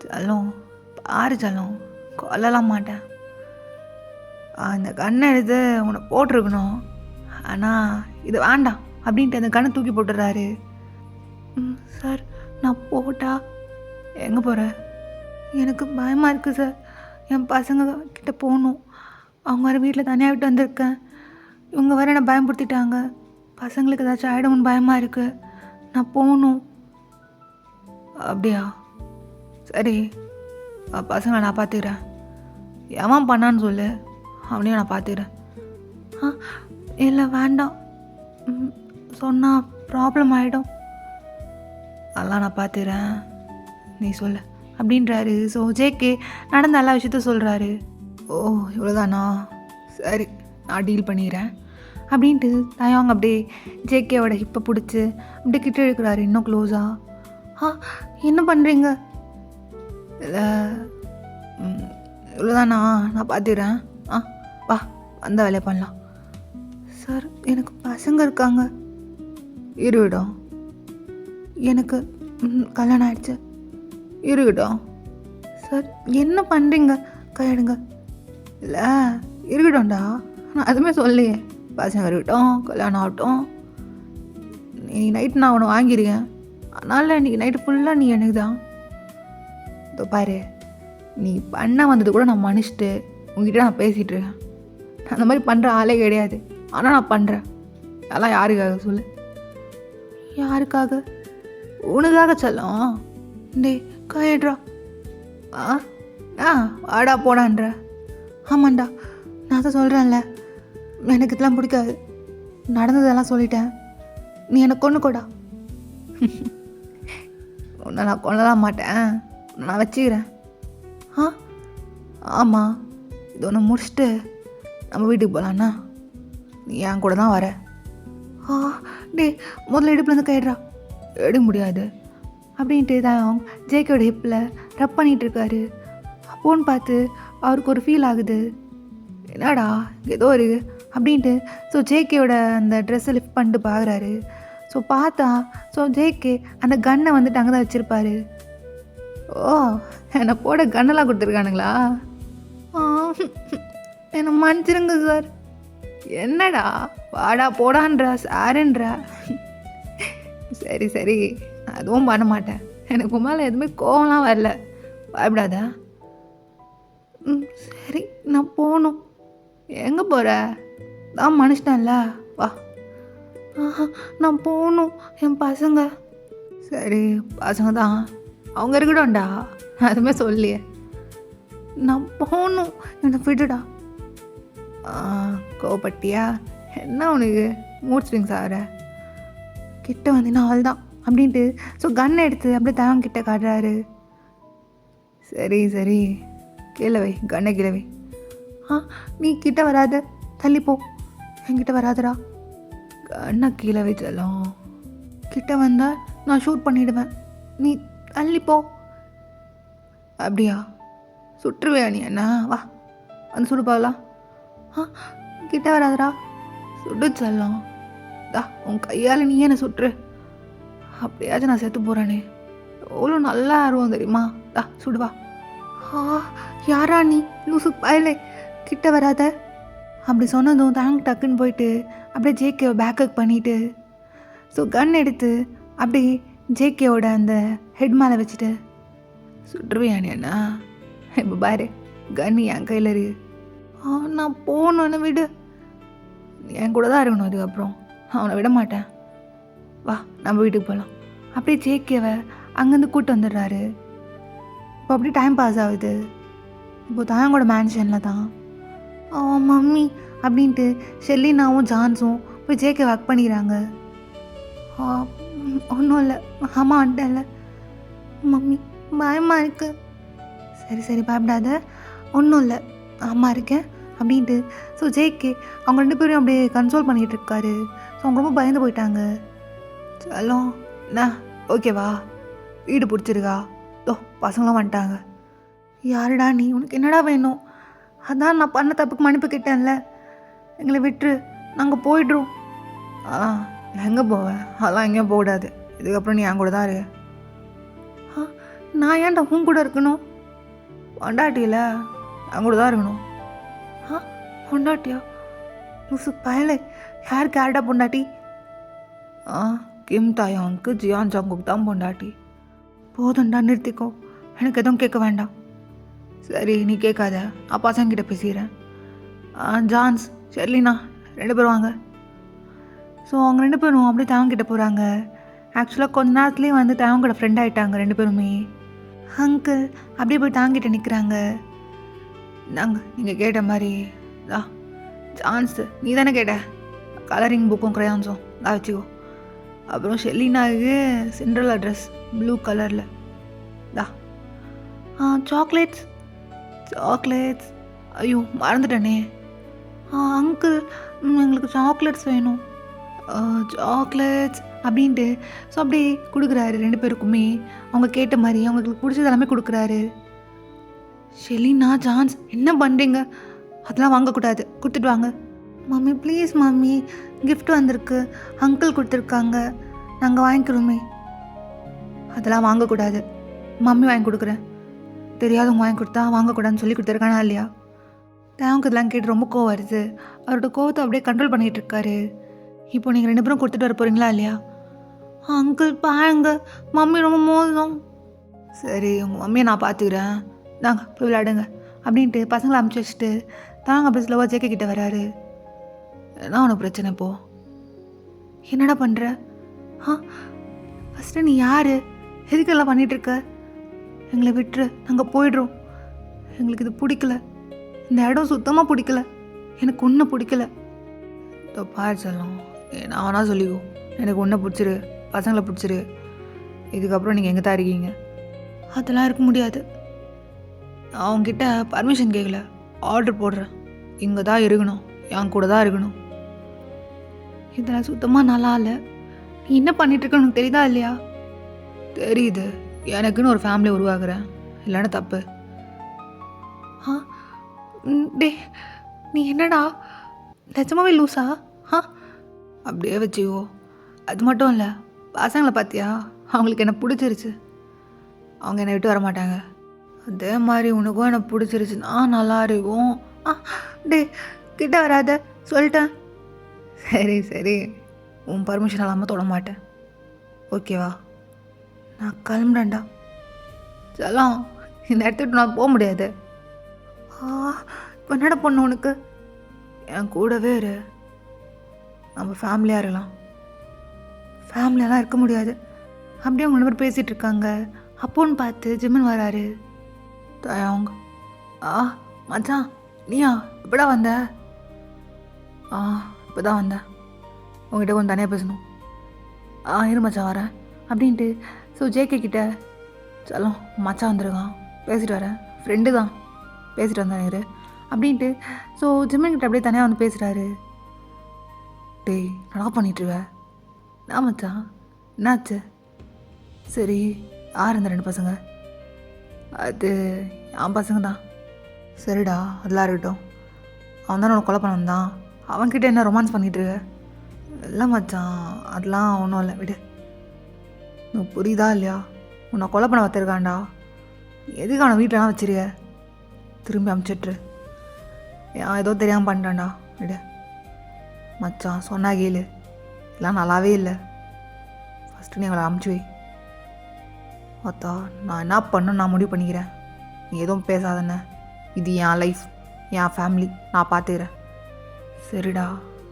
S1: சொல்லும் பாரு சொல்லும், கொல்லலாம் மாட்டேன். அந்த கண்ணை எடுத்து உன்னை போட்டிருக்கணும், ஆனால் இது வேண்டாம் அப்படின்ட்டு அந்த கண்ணை தூக்கி போட்டுடுறாரு. சார் நான் போட்டா எங்கே போகிறேன்? எனக்கு பயமாக இருக்குது சார். என் பசங்க கிட்ட போகணும். அவங்க வேறு வீட்டில் தனியாக விட்டு வந்திருக்கேன். இவங்க வேறு என்னை பயன்படுத்திட்டாங்க. பசங்களுக்கு ஏதாச்சும் ஆகிடும்னு பயமாக இருக்குது. நான் போகணும். அப்படியா? சரி பசங்களை நான் பார்த்துக்கிறேன். எவன் பண்ணான்னு சொல்லு, அவனையும் நான் பார்த்துக்கிறேன். இல்லை வேண்டாம், சொன்னால் ப்ராப்ளம் ஆகிடும். அதெல்லாம் நான் பார்த்துக்கிறேன், நீ சொல்லு அப்படின்றாரு. ஸோ ஜேகே நடந்த எல்லா விஷயத்த சொல்கிறாரு. ஓ இவ்வளோதானா? சரி நான் டீல் பண்ணிக்கிறேன் அப்படின்ட்டு தயவாங்க அப்படியே ஜேகேவோட ஹிப்பை பிடிச்சி அப்படியே கிட்ட இழுக்கிறாரு இன்னும் க்ளோஸாக. என்ன பண்ணுறீங்க? இல்லை இவ்வளோதானா? நான் பார்த்துக்கிறேன். வா வந்த வேலையை பண்ணலாம். சார் எனக்கு பசங்க இருக்காங்க. இருக்கட்டும், எனக்கு கல்யாணம் ஆயிடுச்சு. இருக்கட்டும். சார் என்ன பண்ணுறீங்க? கையெடுங்க. இல்லை இருக்கட்டும்டா, நான் எதுவுமே சொல்லையே. பசங்க இருக்கட்டும், கல்யாணம் ஆகட்டும். நீ நைட்டு நான் உன்னை வாங்கியிருக்கேன், அதனால் இன்றைக்கி நைட்டு ஃபுல்லாக நீ எனக்கு தான். இதோ பாரு, நீ பண்ண வந்தது கூட நான் மன்னிச்சிட்டு உங்ககிட்ட நான் பேசிகிட்டு இருக்கேன். நான் அந்த மாதிரி பண்ணுற ஆளே கிடையாது, ஆனால் நான் பண்ணுறேன். அதெல்லாம் யாருக்காக சொல்லு? யாருக்காக? உனக்காக சொல்லும். டே கையட்ரா. வாடா போடான்ற. ஆமாண்டா, நான் தான் சொல்கிறேன்ல, எனக்கு இதெல்லாம் பிடிக்காது. நடந்ததெல்லாம் சொல்லிட்டேன். நீ எனக்கு கொண்டு கூடா. உன்னை நான் கொள்ளலாம் மாட்டேன், நான் வச்சுக்கிறேன். ஆமாம், இது ஒன்று முடிச்சுட்டு நம்ம வீட்டுக்கு போகலான்னா நீ என் கூட தான் வர. டே முதல்ல இடுப்புலேருந்து கைடுறா. எடுக்க முடியாது அப்படின்ட்டு தான் ஜேகேயோட ஹிப்பில் ரப் பண்ணிகிட்ருக்காரு. அப்போன்னு பார்த்து அவருக்கு ஒரு ஃபீல் ஆகுது. என்னடா ஏதோ ஒரு அப்படின்ட்டு ஸோ ஜேகேயோட அந்த ட்ரெஸ்ஸை லிஃப்ட் பண்ணிட்டு பார்க்குறாரு. ஸோ பார்த்தா ஸோ ஜேகே அந்த கன்னை வந்துட்டு அங்கே தான் வச்சுருப்பாரு. ஓ என்னை போட கன்னெல்லாம் கொடுத்துருக்கானுங்களா? என்னை மன்னிச்சிருங்க சார். என்னடா வாடா போடான்றா சாருன்றா. சரி சரி, அதுவும் பண்ண மாட்டேன். எனக்கு மேலே எதுவுமே கோவம்லாம் வரல, பயப்படாதா? சரி நான் போகணும். எங்கே போகிற? தான் மனுஷன்ல, வா. நான் போகணும். என் பசங்க. சரி பசங்க தான், அவங்க இருக்கட்டும்டா, அதுவுமே சொல்லியே. நான் போகணும், என்னை விட்டுடா. கோவப்பட்டியா? என்ன உனக்கு மூட் ஸ்விங்ஸ் ஆகிற? கிட்ட வந்தீங்கன்னா அவள் தான் அப்படின்ட்டு ஸோ கன்னை எடுத்து அப்படியே தவன் கிட்ட காட்டுறாரு. சரி சரி கீழே வை, கண்ணை கீழே வை. நீ கிட்ட வராத, தள்ளிப்போ. என்கிட்ட வராதடா. கண்ணை கீழே வை செல்லம். கிட்ட வந்தால் நான் ஷூட் பண்ணிவிடுவேன், நீ தள்ளிப்போ. அப்படியா? சுற்றுவியா நீ என்ன? வா வந்து சுடு பார்க்கலாம். கிட்ட வராதடா, சுடு செல்லம். தா உன் கையால் நீ என்ன சுட்டுரு. அப்படியாச்சும் நான் செத்து போகிறேனே, எவ்வளோ நல்லா ஆர்வம் தெரியுமா? தா சுடுவா. யாரா நீ லூசு பயலே, கிட்ட வராத. அப்படி சொன்னதும் தாங்க டக்குன்னு போயிட்டு அப்படியே ஜேகேவை பேக்கப் பண்ணிவிட்டு ஸோ கன் எடுத்து அப்படியே ஜேகேவோட அந்த ஹெட் மேலே வச்சுட்டு சுட்டுருவியானே அண்ணா. இப்போ பாரு கன் என் கையில் இருக்கு. நான் போகணுன்னு விடு, என் கூட தான் இருக்கணும். அதுக்கப்புறம் அவனை விட மாட்டேன். வா நம்ம வீட்டுக்கு போகலாம் அப்படியே ஜேகேவை அங்கேருந்து கூப்பிட்டு வந்துடுறாரு. இப்போ அப்படியே டைம் பாஸ் ஆகுது. இப்போ தாயங்கோட மேன்ஷனில் தான் மம்மி அப்படின்ட்டு ஷெல்லினாவும் ஜான்ஸும் போய் ஜேகே ஒர்க் பண்ணிக்கிறாங்க. ஒன்றும் இல்லை, அம்மா வந்துட்டல மம்மி, பயமாக இருக்கு. சரி சரி பயப்படாத, ஒன்றும் இல்லை, அம்மா இருக்கேன் அப்படின்ட்டு. ஸோ ஜேகே அவங்க 2 பேரும் அப்படியே கன்சோல் பண்ணிகிட்டு இருக்காரு. ஸோ அவங்க ரொம்ப பயந்து போயிட்டாங்க. சலோ என்ன ஓகேவா, வீடு பிடிச்சிருக்கா? ஓ பசங்களாம் வந்துட்டாங்க. யாருடா நீ, உனக்கு என்னடா வேணும்? அதான் நான் பண்ண தப்புக்கு மன்னிப்பு கேட்டேன்ல, எங்களை விட்டுரு, நாங்கள் போய்ட்றோம். எங்கே போவேன்? அதெல்லாம் எங்கேயும் போகக்கூடாது. இதுக்கப்புறம் நீ என் கூட தான் இரு. நான் ஏன்டா உன் கூட இருக்கணும்? பொண்டாட்டியில் என் கூட தான் இருக்கணும். பொண்டாட்டியா? முசு பயலே, யார் கேரடா பொண்டாட்டி? கிம் தாயாவுக்கு ஜியான் ஜாங்குக்கு தான் பொண்டாட்டி. போதும்டா நிறுத்திக்கோ, எனக்கு எதுவும் கேட்க வேண்டாம். சரி நீ கேட்காத, அப்பா பசங்கிட்ட பேசிக்கிறேன். ஜான்ஸ் ஷெர்லினா 2 பேரும் வாங்க. ஸோ அவங்க 2 பேரும் அப்படியே தேவங்கிட்ட போகிறாங்க. ஆக்சுவலாக கொஞ்ச நேரத்துலேயே வந்து தேவங்கோட ஃப்ரெண்ட் ஆகிட்டாங்க 2 பேருமே. அங்கிள் அப்படியே போய் தாங்கிட்ட நிற்கிறாங்க. நீங்கள் கேட்ட மாதிரி ஜான்ஸ் நீ தானே கேட்ட, கலரிங் புக்கும் க்ரையான்ஸும் தான் வச்சுக்கோ. அப்புறம் ஷெல்லினாவுக்கு சிண்ட்ரலா ட்ரெஸ் ப்ளூ கலரில் சாக்லேட்ஸ். ஐயோ மறந்துட்டேனே. அங்கிள் எங்களுக்கு சாக்லேட்ஸ் வேணும். சாக்லேட்ஸ் அப்படின்ட்டு ஸோ அப்படியே கொடுக்குறாரு 2 பேருக்குமே. அவங்க கேட்ட மாதிரி அவங்களுக்கு பிடிச்சது எல்லாமே கொடுக்குறாரு. ஷெலினா ஜான்ஸ் என்ன பண்ணுறீங்க? அதெல்லாம் வாங்கக்கூடாது, கொடுத்துட்டு வாங்க. மம்மி ப்ளீஸ் மம்மி, கிஃப்ட் வந்திருக்கு, அங்கிள் கொடுத்துருக்காங்க, நாங்கள் வாங்கிக்கிறோமே. அதெல்லாம் வாங்கக்கூடாது, மம்மி வாங்கி கொடுக்குறேன். தெரியாதவங்க வாங்கி கொடுத்தா வாங்கக்கூடாதுன்னு சொல்லி கொடுத்துருக்கானா இல்லையா? தேவங்க இதெல்லாம் கேட்டு ரொம்ப கோவம் வருது. அவரோட கோவத்தை அப்படியே கண்ட்ரோல் பண்ணிகிட்டு இருக்காரு. இப்போ நீங்கள் 2 பேரும் கொடுத்துட்டு வர போகிறீங்களா இல்லையா? அங்கிள் பாருங்க, மம்மி ரொம்ப மோசம். சரி உங்கள் மம்மியை நான் பார்த்துக்கிறேன், நாங்க போய் விளையாடுங்க அப்படின்ட்டு பசங்களை அமுச்சு வச்சுட்டு தாங்க அப்படி ஸ்லோவாக ஜேகே கிட்ட வராரு. என்ன உனக்கு பிரச்சனை இப்போ? என்னடா பண்ணுற? ஃபஸ்ட்டு நீ யார், எதுக்கெல்லாம் பண்ணிகிட்ருக்க? எங்களை விட்டுரு, நாங்கள் போய்ட்றோம். எங்களுக்கு இது பிடிக்கல, இந்த இடம் சுத்தமாக பிடிக்கல, எனக்கு ஒன்றும் பிடிக்கல. பாரு செல்லம், நான் வேணா சொல்லிக்கோ, எனக்கு ஒன்றை பிடிச்சிரு, பசங்களை பிடிச்சிரு. இதுக்கப்புறம் நீங்கள் எங்கே தான் இருக்கீங்க? அதெல்லாம் இருக்க முடியாது. நான் அவங்ககிட்ட பர்மிஷன் கேட்கல, ஆர்டர் போடுறேன். இங்கே தான் இருக்கணும், என் கூட தான் இருக்கணும். இதெல்லாம் சுத்தமாக நல்லா இல்லை. நீ என்ன பண்ணிகிட்ருக்க உனக்கு தெரியுதா இல்லையா? தெரியுது, எனக்குன்னு ஒரு ஃபேமிலி உருவாக்குறேன், இல்லைன்னா தப்பு. டே நீ என்னடா நிஜமாவே லூஸா? அப்படியே வச்சுக்கோ. அது மட்டும் இல்லை, பசங்களை பார்த்தியா, அவங்களுக்கு என்ன பிடிச்சிருச்சு, அவங்க என்னை விட்டு வர மாட்டாங்க. அதே மாதிரி உனக்கும் என்னை பிடிச்சிருச்சுன்னா நல்லா இருக்கும். டே கிட்ட வராத சொல்லிட்டேன். சரி சரி, உன் பர்மிஷன் இல்லாமல் தொட மாட்டேன், ஓகேவா? நான் கிளம்புறேன்டா. செல்லம், இந்த இடத்துக்கு நான் போக முடியாது. இப்போ என்னடா பொண்ணு உனக்கு? என் கூடவே இரு, நம்ம ஃபேமிலியாக இருக்கலாம். ஃபேமிலியெல்லாம் இருக்க முடியாது. அப்படியே அவங்க 2 பேர் பேசிகிட்டு இருக்காங்க. அப்போன்னு பார்த்து ஜிம்மன் வராரு. அவங்க மச்சான் நீயா எப்படா வந்த? இப்போ தான் வந்தேன், உங்ககிட்ட கொஞ்சம் தனியாக பேசணும். இரு மச்சான் வரேன் அப்படின்ட்டு. ஸோ ஜேகே கிட்ட செல்லம் மச்சான் வந்துருக்கான், பேசிட்டு வரேன், ஃப்ரெண்டு தான், பேசிட்டு வந்தேன் இரு அப்படின்ட்டு. ஸோ ஜிம்மன் கிட்ட அப்படியே தனியாக வந்து பேசுகிறாரு. டேய் நல்லா பண்ணிட்டுருவ. நான் மச்சான் என்னாச்சு? சரி யார் இந்த 2 பசங்க? அது என் பசங்க தான். சரிடா அதெல்லாம் இருக்கட்டும், அவன் தானே உனக்கு கொலை பண்ண வந்தான், அவன்கிட்ட என்ன ரொமான்ஸ் பண்ணிட்டு இருக்க? இல்லை மச்சான் அதெல்லாம் ஒன்றும் இல்லை, விடு. உனக்கு புரியுதா இல்லையா? உன்னை கொலை பண்ண வச்சிருக்காண்டா, எதுக்கு அவனை வீட்டிலலாம் வச்சிருக்க? திரும்பி அமுச்சிட்ரு, ஏதோ தெரியாமல் பண்ணிட்டான்டா, விடு. மச்சான் சொன்னா கேளு, எல்லாம் நல்லாவே இல்லை. ஃபஸ்ட்டு நீ அவளை அமுச்சு வை. அத்தா நான் என்ன பண்ணணும் நான் முடிவு பண்ணிக்கிறேன், நீ எதுவும் பேசாதண்ணே. இது என் லைஃப், என் ஃபேமிலி, நான் பார்த்துக்கிறேன். சரிடா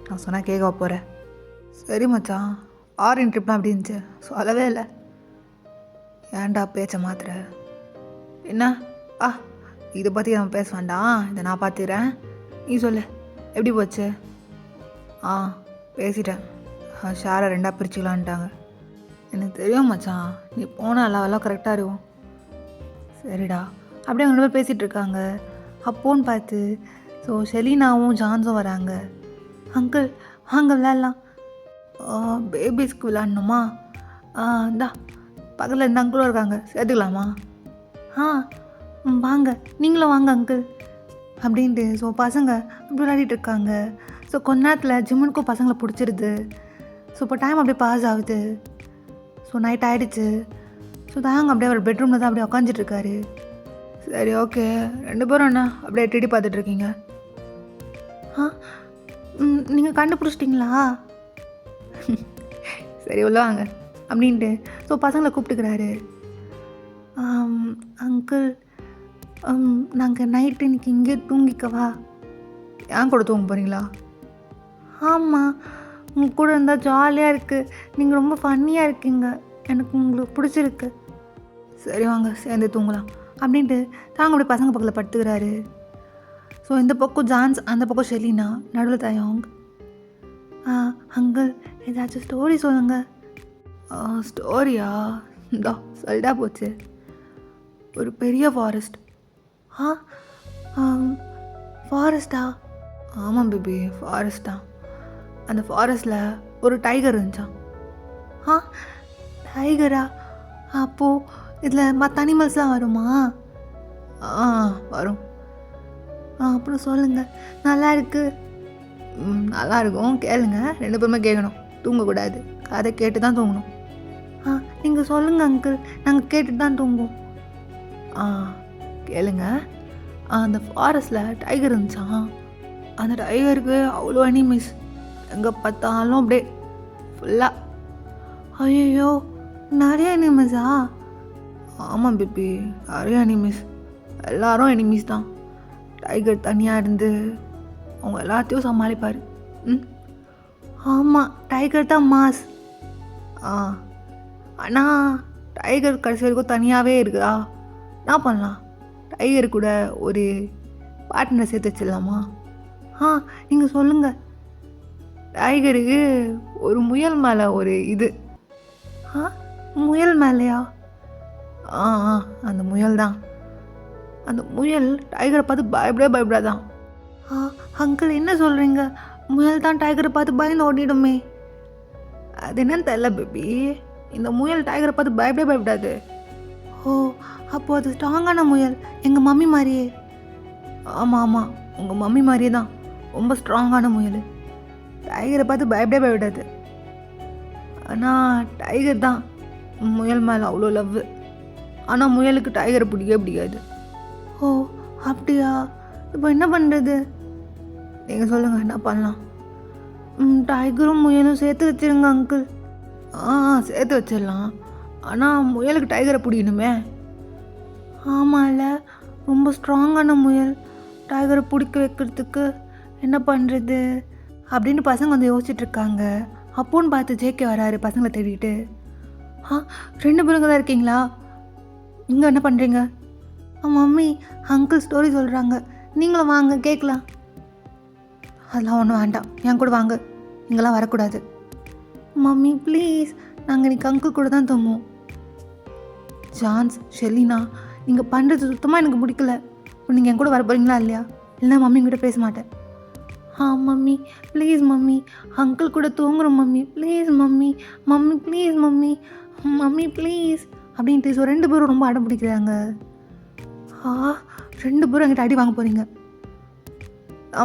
S1: நான் சொன்னால் கேட்க போகிறேன். சரி மச்சான், ஃபாரின் ட்ரிப்லாம் எப்படி இருந்துச்சு? சொல்லவே இல்லை. ஏன்டா பேச்ச மாத்திர? என்ன? ஆ, இதை பற்றி நம்ம பேச வேண்டாம், இதை நான் பார்த்துக்கிறேன். நீ சொல்லு, எப்படி போச்சு? ஆ, பேசிட்டேன். ஷேரை 2ஆக பிரிச்சுக்கலான்ட்டாங்க. எனக்கு தெரியும் மச்சான், நீ போனால் எல்லாம் கரெக்டாக இருக்கும். சரிடா. அப்படியே அவங்க 2 பேர் பேசிகிட்டு இருக்காங்க. அப்போன்னு பார்த்து ஷெலினாவும் ஜான்ஸும் வராங்க. அங்கிள் வாங்க விளையாடலாம். பேபிஸ்க்கு விளையாடணுமா? இந்தா பக்கத்தில் இந்த அங்கிளும் இருக்காங்க, சேர்த்துக்கலாமா? வாங்க, நீங்களும் வாங்க அங்கிள் அப்படின்ட்டு பசங்க அப்படி விளையாடிட்டு இருக்காங்க. கொஞ்ச நேரத்தில் ஜிம்முனுக்கும் பசங்களை பிடிச்சிருது. இப்போ டைம் அப்படியே பாஸ் ஆகுது. நைட் ஆகிடுச்சு. தாங்க அப்படியே அவர் பெட்ரூமில் தான் அப்படியே உட்காந்துட்ருக்காரு. சரி, ஓகே. 2 பேரும் என்ன அப்படியே டிடி பார்த்துட்ருக்கீங்க? நீங்கள் கண்டுபிடிச்சிட்டிங்களா? சரி, உள்ள வாங்க அப்படின்ட்டு பசங்களை கூப்பிட்டுக்கிறாரு. அங்கிள், நாங்கள் நைட்டு இன்னைக்கு இங்கே தூங்கிக்கவா? ஏன் கூட தூங்க போகிறீங்களா? ஆமாம், உங்கள் கூட இருந்தால் ஜாலியாக இருக்குது. நீங்கள் ரொம்ப ஃபன்னியாக இருக்கீங்க, எனக்கு உங்களுக்கு பிடிச்சிருக்கு. சரி வாங்க சேர்ந்து தூங்கலாம் அப்படின்ட்டு தாங்க அப்படியே பசங்க பக்கத்தில் படுத்துக்கிறாரு. இந்த பக்கம் ஜான்ஸ், அந்த பக்கம் ஷெலினா, நடுவில் தயாங். அங்கிள், ஏதாச்சும் ஸ்டோரி சொல்லுங்கள். ஸ்டோரியா? இந்தா சொல்லிட்டா போச்சு. ஒரு பெரிய ஃபாரஸ்ட். ஃபாரஸ்ட்டா? ஆமாம் பேபி, ஃபாரஸ்ட் தான். அந்த ஃபாரஸ்ட்டில் ஒரு டைகர் இருந்துச்சான். டைகரா? அப்போது இதில் மற்ற அனிமல்ஸ்லாம் வருமா? வரும். அப்புறம் சொல்லுங்கள். நல்லா இருக்கு. நல்லா இருக்கும், கேளுங்க. 2 பேருமே கேட்கணும், தூங்கக்கூடாது. கதை கேட்டு தான் தூங்கணும். நீங்கள் சொல்லுங்கள் அங்கிள், நாங்கள் கேட்டுட்டு தான் தூங்குவோம். கேளுங்க. அந்த ஃபாரஸ்ட்டில் டைகர் இருந்துச்சான். அந்த டைகருக்கு அவ்வளோ அனிமல்ஸ், எங்கே பார்த்தாலும் அப்படியே ஃபுல்லாக. ஐயோ, நிறைய அனிமல்ஸா? ஆமாம் பேபி, நிறைய அனிமல்ஸ். எல்லாரும் எனிமீஸ் தான். டைகர் தனியாக இருந்து அவங்க எல்லாத்தையும் சமாளிப்பார். ஆமாம், டைகர் தான் மாஸ். ஆனால் டைகர் கடைசி வரைக்கும் தனியாகவே இருக்குதா? என்ன பண்ணலாம்? டைகர் கூட ஒரு பார்ட்னர் சேர்த்து வச்சிடலாமா? நீங்கள் சொல்லுங்கள். டைகருக்கு ஒரு முயல் மேலே ஒரு இது. முயல் மேலேயா? அந்த முயல் தான். அந்த முயல் டைகரை பார்த்து பயப்படாதான். அங்கிள், என்ன சொல்கிறீங்க? முயல் தான் டைகரை பார்த்து பயந்து ஓடிடுமே. அது என்னன்னு தெரியல பேபி. இந்த முயல் டைகரை பார்த்து பயப்படாது. அப்போது அது ஸ்ட்ராங்கான முயல், எங்கள் மம்மி மாதிரியே. ஆமாம், உங்கள் மம்மி மாதிரியே தான், ரொம்ப ஸ்ட்ராங்கான முயல். டைகரை பார்த்து பயப்படாது. ஆனால் டைகர் தான் முயல் மேலே அவ்வளோ லவ். ஆனால் முயலுக்கு டைகரை பிடிக்காது. அப்படியா? இப்போ என்ன பண்ணுறது? நீங்கள் சொல்லுங்கள், என்ன பண்ணலாம்? டைகரும் முயலும் சேர்த்து வச்சிருங்க அங்கிள். சேர்த்து வச்சிடலாம். ஆனால் முயலுக்கு டைகரை பிடிக்கணுமே. ஆமாம்ல, ரொம்ப ஸ்ட்ராங்கான முயல். டைகரை பிடிக்க வைக்கிறதுக்கு என்ன பண்ணுறது அப்படின்னு பசங்க வந்து யோசிச்சுட்ருக்காங்க. அப்போன்னு பார்த்து ஜேகே வராரு பசங்களை தேடிட்டு. 2 பேருங்க தான் இருக்கீங்களா? இங்கே என்ன பண்ணுறீங்க? மம்மி, அங்கிள் ஸ்டோரி சொல்கிறாங்க, நீங்களும் வாங்க கேட்கலாம். அதெல்லாம் ஒன்றும் வேண்டாம், என் கூட வாங்க, இங்கெல்லாம் வரக்கூடாது. மம்மி ப்ளீஸ், நாங்கள் இன்றைக்கி அங்கிள் கூட தான் தூங்குவோம். ஜான்ஸ், ஷெலினா, நீங்கள் பண்ணுறது சுத்தமாக எனக்கு பிடிக்கல. இப்போ நீங்கள் என் கூட வர போகிறீங்களா இல்லையா? இல்லைனா மம்மிங்கிட்ட பேச மாட்டேன். மம்மி ப்ளீஸ் மம்மி, அங்கிள் கூட தூங்குறோம் mummy, please mummy, mummy please mummy, mummy please அப்படின்ட்டு 2 பேரும் ரொம்ப அடம் பிடிக்கிறாங்க. 2 பேரும் என்கிட்ட அடி வாங்க போகிறீங்க.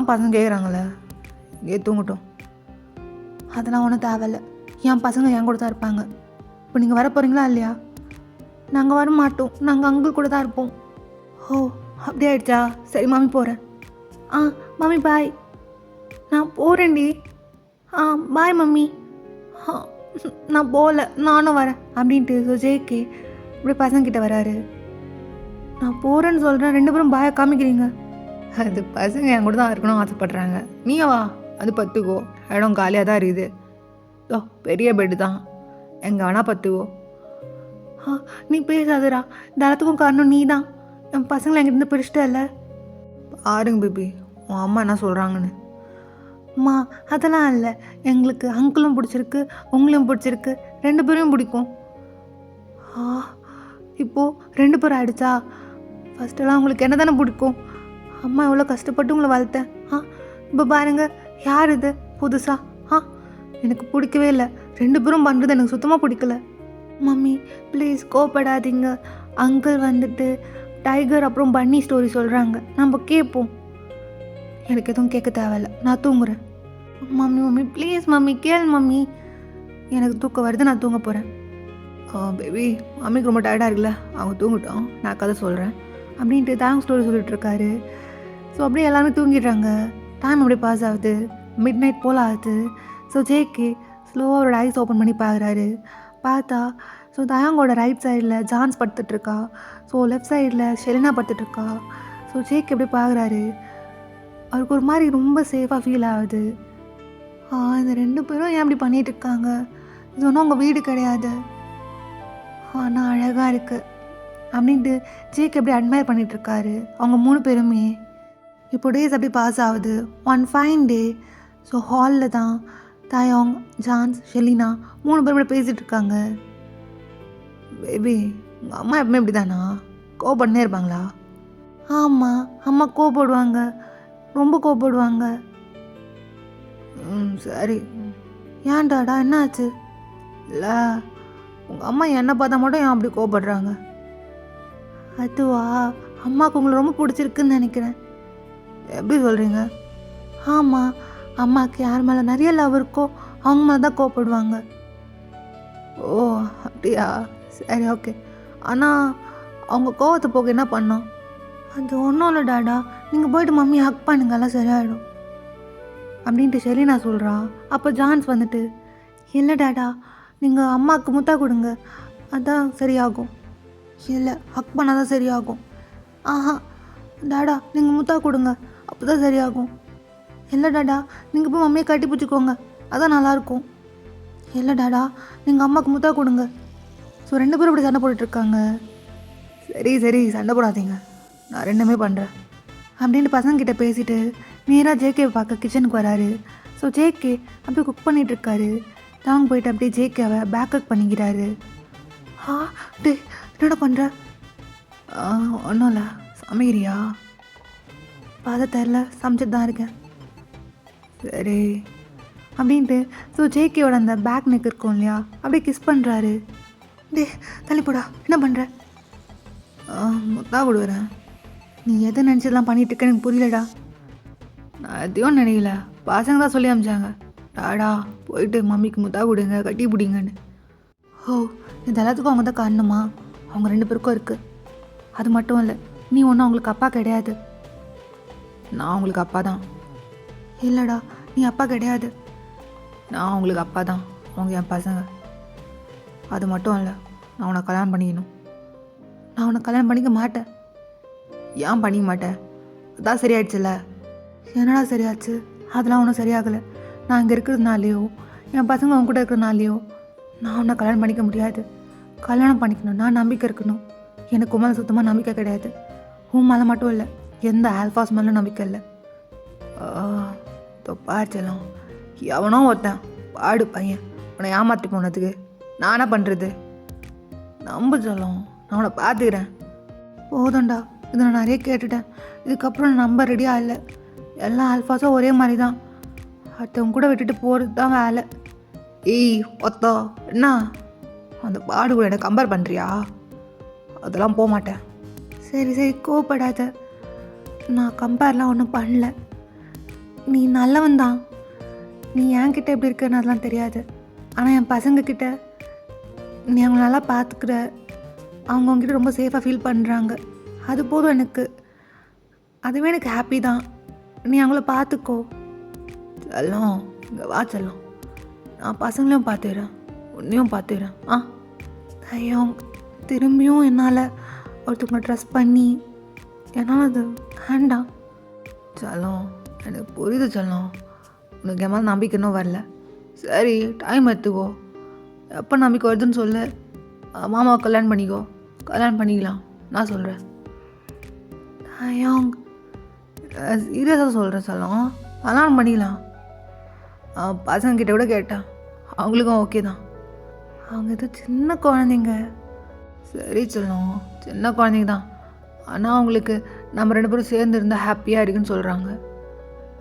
S1: பசங்க கேட்குறாங்களே, இங்கே தூங்கட்டும். அதெல்லாம் ஒன்றும் தேவையில்லை, என் பசங்க என் கூட தான் இருப்பாங்க. இப்போ நீங்கள் வர போகிறீங்களா இல்லையா? நாங்கள் வர மாட்டோம், நாங்கள் அங்கிள் கூட தான் இருப்போம். அப்படி ஆயிடுச்சா? சரி மம்மி போகிறேன். Mummy bye. நான் போகிறேன்டி. Bye mummy. நான் போகல, நானும் வரேன் அப்படின்ட்டு ஜேகே இப்படி பசங்கிட்ட வராரு. நான் போகிறேன்னு சொல்கிறேன், 2 பேரும் பாயை காமிக்கிறீங்க. அது பசங்க என் கூட தான் இருக்கணும் ஆசைப்பட்றாங்க. நீயா வா, அது பத்துக்கோ, இடம் காலியாக தான் இருக்குது. பெரிய பெட்டு தான், எங்கே வேணால் பத்துக்கோ. ஆ நீ பேசாதடா. இந்த எல்லாத்துக்கும் காரணம் நீ தான். என் பசங்களை என்கிட்ட பிடிச்சிட்டல்ல. பாருங்க பேபி, உன் அம்மா என்ன சொல்கிறாங்கன்னு. அம்மா அதெல்லாம் இல்லை. எங்களுக்கு அங்கிளும் பிடிச்சிருக்கு, உங்களையும் பிடிச்சிருக்கு, 2 பேரையும் பிடிக்கும். ஆ இப்போது 2 பேரும் ஆயிடுச்சா? ஃபஸ்ட்டெல்லாம் உங்களுக்கு என்ன தானே பிடிக்கும்? அம்மா எவ்வளோ கஷ்டப்பட்டு உங்களை வளர்த்தேன். இப்போ பாருங்க, யார் இது புதுசா? எனக்கு பிடிக்கவே இல்லை. 2 பேரும் பண்ணுறது எனக்கு சுத்தமாக பிடிக்கல. மம்மி ப்ளீஸ் கோபப்படாதீங்க. அங்கிள் வந்துட்டு டைகர் அப்புறம் பன்னி ஸ்டோரி சொல்கிறாங்க, நம்ம கேட்போம். எனக்கு எதுவும் கேட்க தேவையில்ல, நான் தூங்குறேன். மம்மி ப்ளீஸ் மம்மி கேள் மம்மி. எனக்கு தூக்கம் வருது, நான் தூங்க போகிறேன். பேபி, மம்மிக்கு ரொம்ப டயர்டாக இருக்குல்ல, அவங்க தூங்கிட்டோம், நான் கதை சொல்கிறேன் அப்படின்ட்டு தேங்க் ஸ்டோரி சொல்லிட்டுருக்காரு. ஸோ அப்படியே எல்லாருமே தூங்கிடுறாங்க. டைம் அப்படியே பாஸ் ஆகுது, மிட் நைட் போல் ஆகுது. ஸோ ஜேகே ஸ்லோவாக அவரோட ஐஸ் ஓப்பன் பண்ணி பார்க்குறாரு. பார்த்தா ஸோ தயாங்கோட ரைட் சைடில் ஜான்ஸ் படுத்துட்ருக்கா. ஸோ லெஃப்ட் சைடில் ஷெலினா படுத்துட்ருக்கா. ஸோ ஜேக் எப்படி பார்க்குறாரு, அவருக்கு ஒரு மாதிரி ரொம்ப சேஃபாக ஃபீல் ஆகுது. இந்த 2 பேரும் ஏன் அப்படி பண்ணிகிட்ருக்காங்க? இது ஒன்றும் உங்கள் வீடு கிடையாது, ஆனால் அழகாக இருக்குது அப்படின்ட்டு ஜேக் எப்படி அட்மையர் பண்ணிகிட்ருக்காரு. அவங்க 3 பேருமே இப்போ டேஸ் அப்படி பாஸ் ஆகுது. ஒன் ஃபைன் டே ஸோ ஹாலில் தான் தயாங், ஜான்ஸ், ஷெலினா 3 பேரும் இப்படி பேசிகிட்டு இருக்காங்க. பேபி, உங்கள் அம்மா எப்பவுமே இப்படி தானா? கோவப்பட்டுனே இருப்பாங்களா? ஆமாம், அம்மா கோவப்படுவாங்க, ரொம்ப கோவப்படுவாங்க. சரி. ஏன்டாடா என்னாச்சு? இல்லை, உங்கள் அம்மா என்னை பார்த்தா மட்டும் ஏன் அப்படி கோவப்படுறாங்க? அதுவா, அம்மாவுக்கு உங்களை ரொம்ப பிடிச்சிருக்குன்னு நினைக்கிறேன். எப்படி சொல்கிறீங்க? ஆமாம், அம்மாவுக்கு யார் மேலே நிறைய லவ் இருக்கோ அவங்க மேலே தான் கோவப்படுவாங்க. ஓ அப்படியா, சரி ஓகே. ஆனால் அவங்க கோவத்தை போக என்ன பண்ணோம்? அது ஒன்றும் இல்லை டாடா, நீங்கள் போய்ட்டு மம்மி ஹக் பண்ணுங்கெல்லாம் சரியாயிடும் அப்படின்ட்டு ஷெலினா சொல்கிறா. அப்போ ஜான்ஸ் வந்துட்டு, இல்லை டாடா, நீங்கள் அம்மாவுக்கு முத்தா கொடுங்க, அதான் சரியாகும். இல்லை, ஹக் பண்ணால் தான் சரியாகும். ஆஹா டாடா, நீங்கள் முத்தா கொடுங்க, அப்போ தான் சரியாகும். இல்லை டாடா, நீங்கள் போய் மம்மியை கட்டி பிடிச்சிக்கோங்க, அதான் நல்லாயிருக்கும். இல்லை டாடா, நீங்கள் அம்மாவுக்கு முத்தா கொடுங்க. ஸோ 2 பேரும் இப்படி சண்டை போட்டுட்ருக்காங்க. சரி சரி, சண்டை போடாதீங்க, நான் 2மே பண்ணுறேன் அப்படின்ட்டு பசங்கக்கிட்ட பேசிவிட்டு நேராக ஜேகேவை பார்க்க கிச்சனுக்கு வராரு. ஸோ ஜேகே அப்படியே குக் பண்ணிகிட்ருக்காரு. தாங்க போயிட்டு அப்படியே ஜேகேவை பேக்கப் பண்ணிக்கிறாரு. டே என்னடா பண்ணுற? ஒன்றும் இல்லை, சமைக்கிறியா? பார்த்த தெரில, சமைச்சிட்டு தான் இருக்கேன். சரி அப்படின்ட்டு ஸோ ஜேகேவோட அந்த பேக் நெக் இருக்கும் இல்லையா, அப்படியே கிஸ் பண்ணுறாரு. டே தள்ளி போடா, என்ன பண்ணுற? முத்தா கொடுக்குறேன். நீ எதை நினச்சதெல்லாம் பண்ணிகிட்டு இருக்க எனக்கு புரியலடா. நான் எதையும் நினைக்கல, பசங்க தான் சொல்லி அமிச்சாங்க. டாடா போயிட்டு மம்மிக்கு முத்தா கொடுங்க, கட்டி பிடிங்கன்னு. ஓ, இது எல்லாத்துக்கும் அவங்க தான் காரணமா? அவங்க 2 பேருக்கும் இருக்குது. அது மட்டும் இல்லை, நீ ஒன்றும் அவங்களுக்கு அப்பா கிடையாது. நான் அவங்களுக்கு அப்பா தான். இல்லைடா, நீ அப்பா கிடையாது. நான் அவங்களுக்கு அப்பா தான், அவங்க என் பசங்க. அது மட்டும் இல்லை, நான் உன்னை கல்யாணம் பண்ணிக்கணும். நான் உன்னை கல்யாணம் பண்ணிக்க மாட்டேன். ஏன் பண்ணிக்க மாட்டேன்? அதான் சரியாயிடுச்சுல்ல. என்னடா சரியாச்சு? அதெல்லாம் ஒன்றும் சரியாகலை. நான் இங்கே இருக்கிறதுனாலையோ என் பசங்க அவங்க கூட இருக்கிறதுனாலையோ நான் உன்னை கல்யாணம் பண்ணிக்க முடியாது. கல்யாணம் பண்ணிக்கணும்னா நம்பிக்கை இருக்கணும். எனக்கு உன் மேலே சுத்தமாக நம்பிக்கை கிடையாது. உன் மேலே மட்டும் இல்லை, எந்த ஆல்ஃபாஸ் மேலும் நம்பிக்கை இல்லை. தொப்பாச்சலாம், எவனோ ஒருத்தன் பாடு பையன் உன்னை ஏமாற்றி போனதுக்கு நான் என்ன பண்ணுறது? நம்ப சொல்லும், நான் உன்னை பார்த்துக்கிறேன். போதும்டா, இதை நான் நிறைய கேட்டுட்டேன். இதுக்கப்புறம் நான் நம்ப ரெடியாக இல்லை. எல்லா ஆல்ஃபாஸும் ஒரே மாதிரி தான். அடுத்தவங்க கூட விட்டுட்டு போகிறது தான் வேலை. ஏய் ஒத்தோ, என்ன அந்த பாடு கூட எனக்கு கம்பேர் பண்ணுறியா? அதெல்லாம் போக மாட்டேன். சரி சரி, கோவப்படாத. நான் கம்பேர்லாம் ஒன்றும் பண்ணல. நீ நல்லவன் தான். நீ என்கிட்ட எப்படி இருக்குன்னு அதெல்லாம் தெரியாது. ஆனால் என் பசங்கக்கிட்ட நீ அவங்கள நல்லா பார்த்துக்கிற, அவங்க அவங்ககிட்ட ரொம்ப சேஃபாக ஃபீல் பண்ணுறாங்க. அது போதும் எனக்கு. அதுவே எனக்கு ஹாப்பி தான். நீ அவங்கள பார்த்துக்கோ. செல்லம், இங்கே வா செல்லம். நான் பசங்களையும் பார்த்துக்கிறேன், உன்னையும் பார்த்துக்கிறேன். தயம், திரும்பியும் என்னால் ஒருத்தவங்களை ட்ரஸ்ட் பண்ணி என்னால் அது வேண்டாம். செல்லம், எனக்கு புரியுது செல்லம், உனக்கு என் மேலே நம்பிக்கை இன்னும் வரல. சரி, டைம் எடுத்துக்கோ. எப்போ நம்பிக்கை வருதுன்னு சொல்லு, மாமாவை கல்யாணம் பண்ணிக்கோ, கல்யாணம் பண்ணிக்கலாம் நான் சொல்கிறேன். தயாங் சீரியஸாக சொல்கிறேன் செல்லம், கல்யாணம் பண்ணிக்கலாம். பசங்கக்கிட்ட கூட கேட்டேன், அவங்களுக்கும் ஓகே தான். அவங்க ஏதோ சின்ன குழந்தைங்க. சரி செல்லம், சின்ன குழந்தைங்க தான். ஆனால் அவங்களுக்கு நம்ம 2 பேரும் சேர்ந்து இருந்தால் ஹாப்பியாக இருக்குன்னு சொல்கிறாங்க.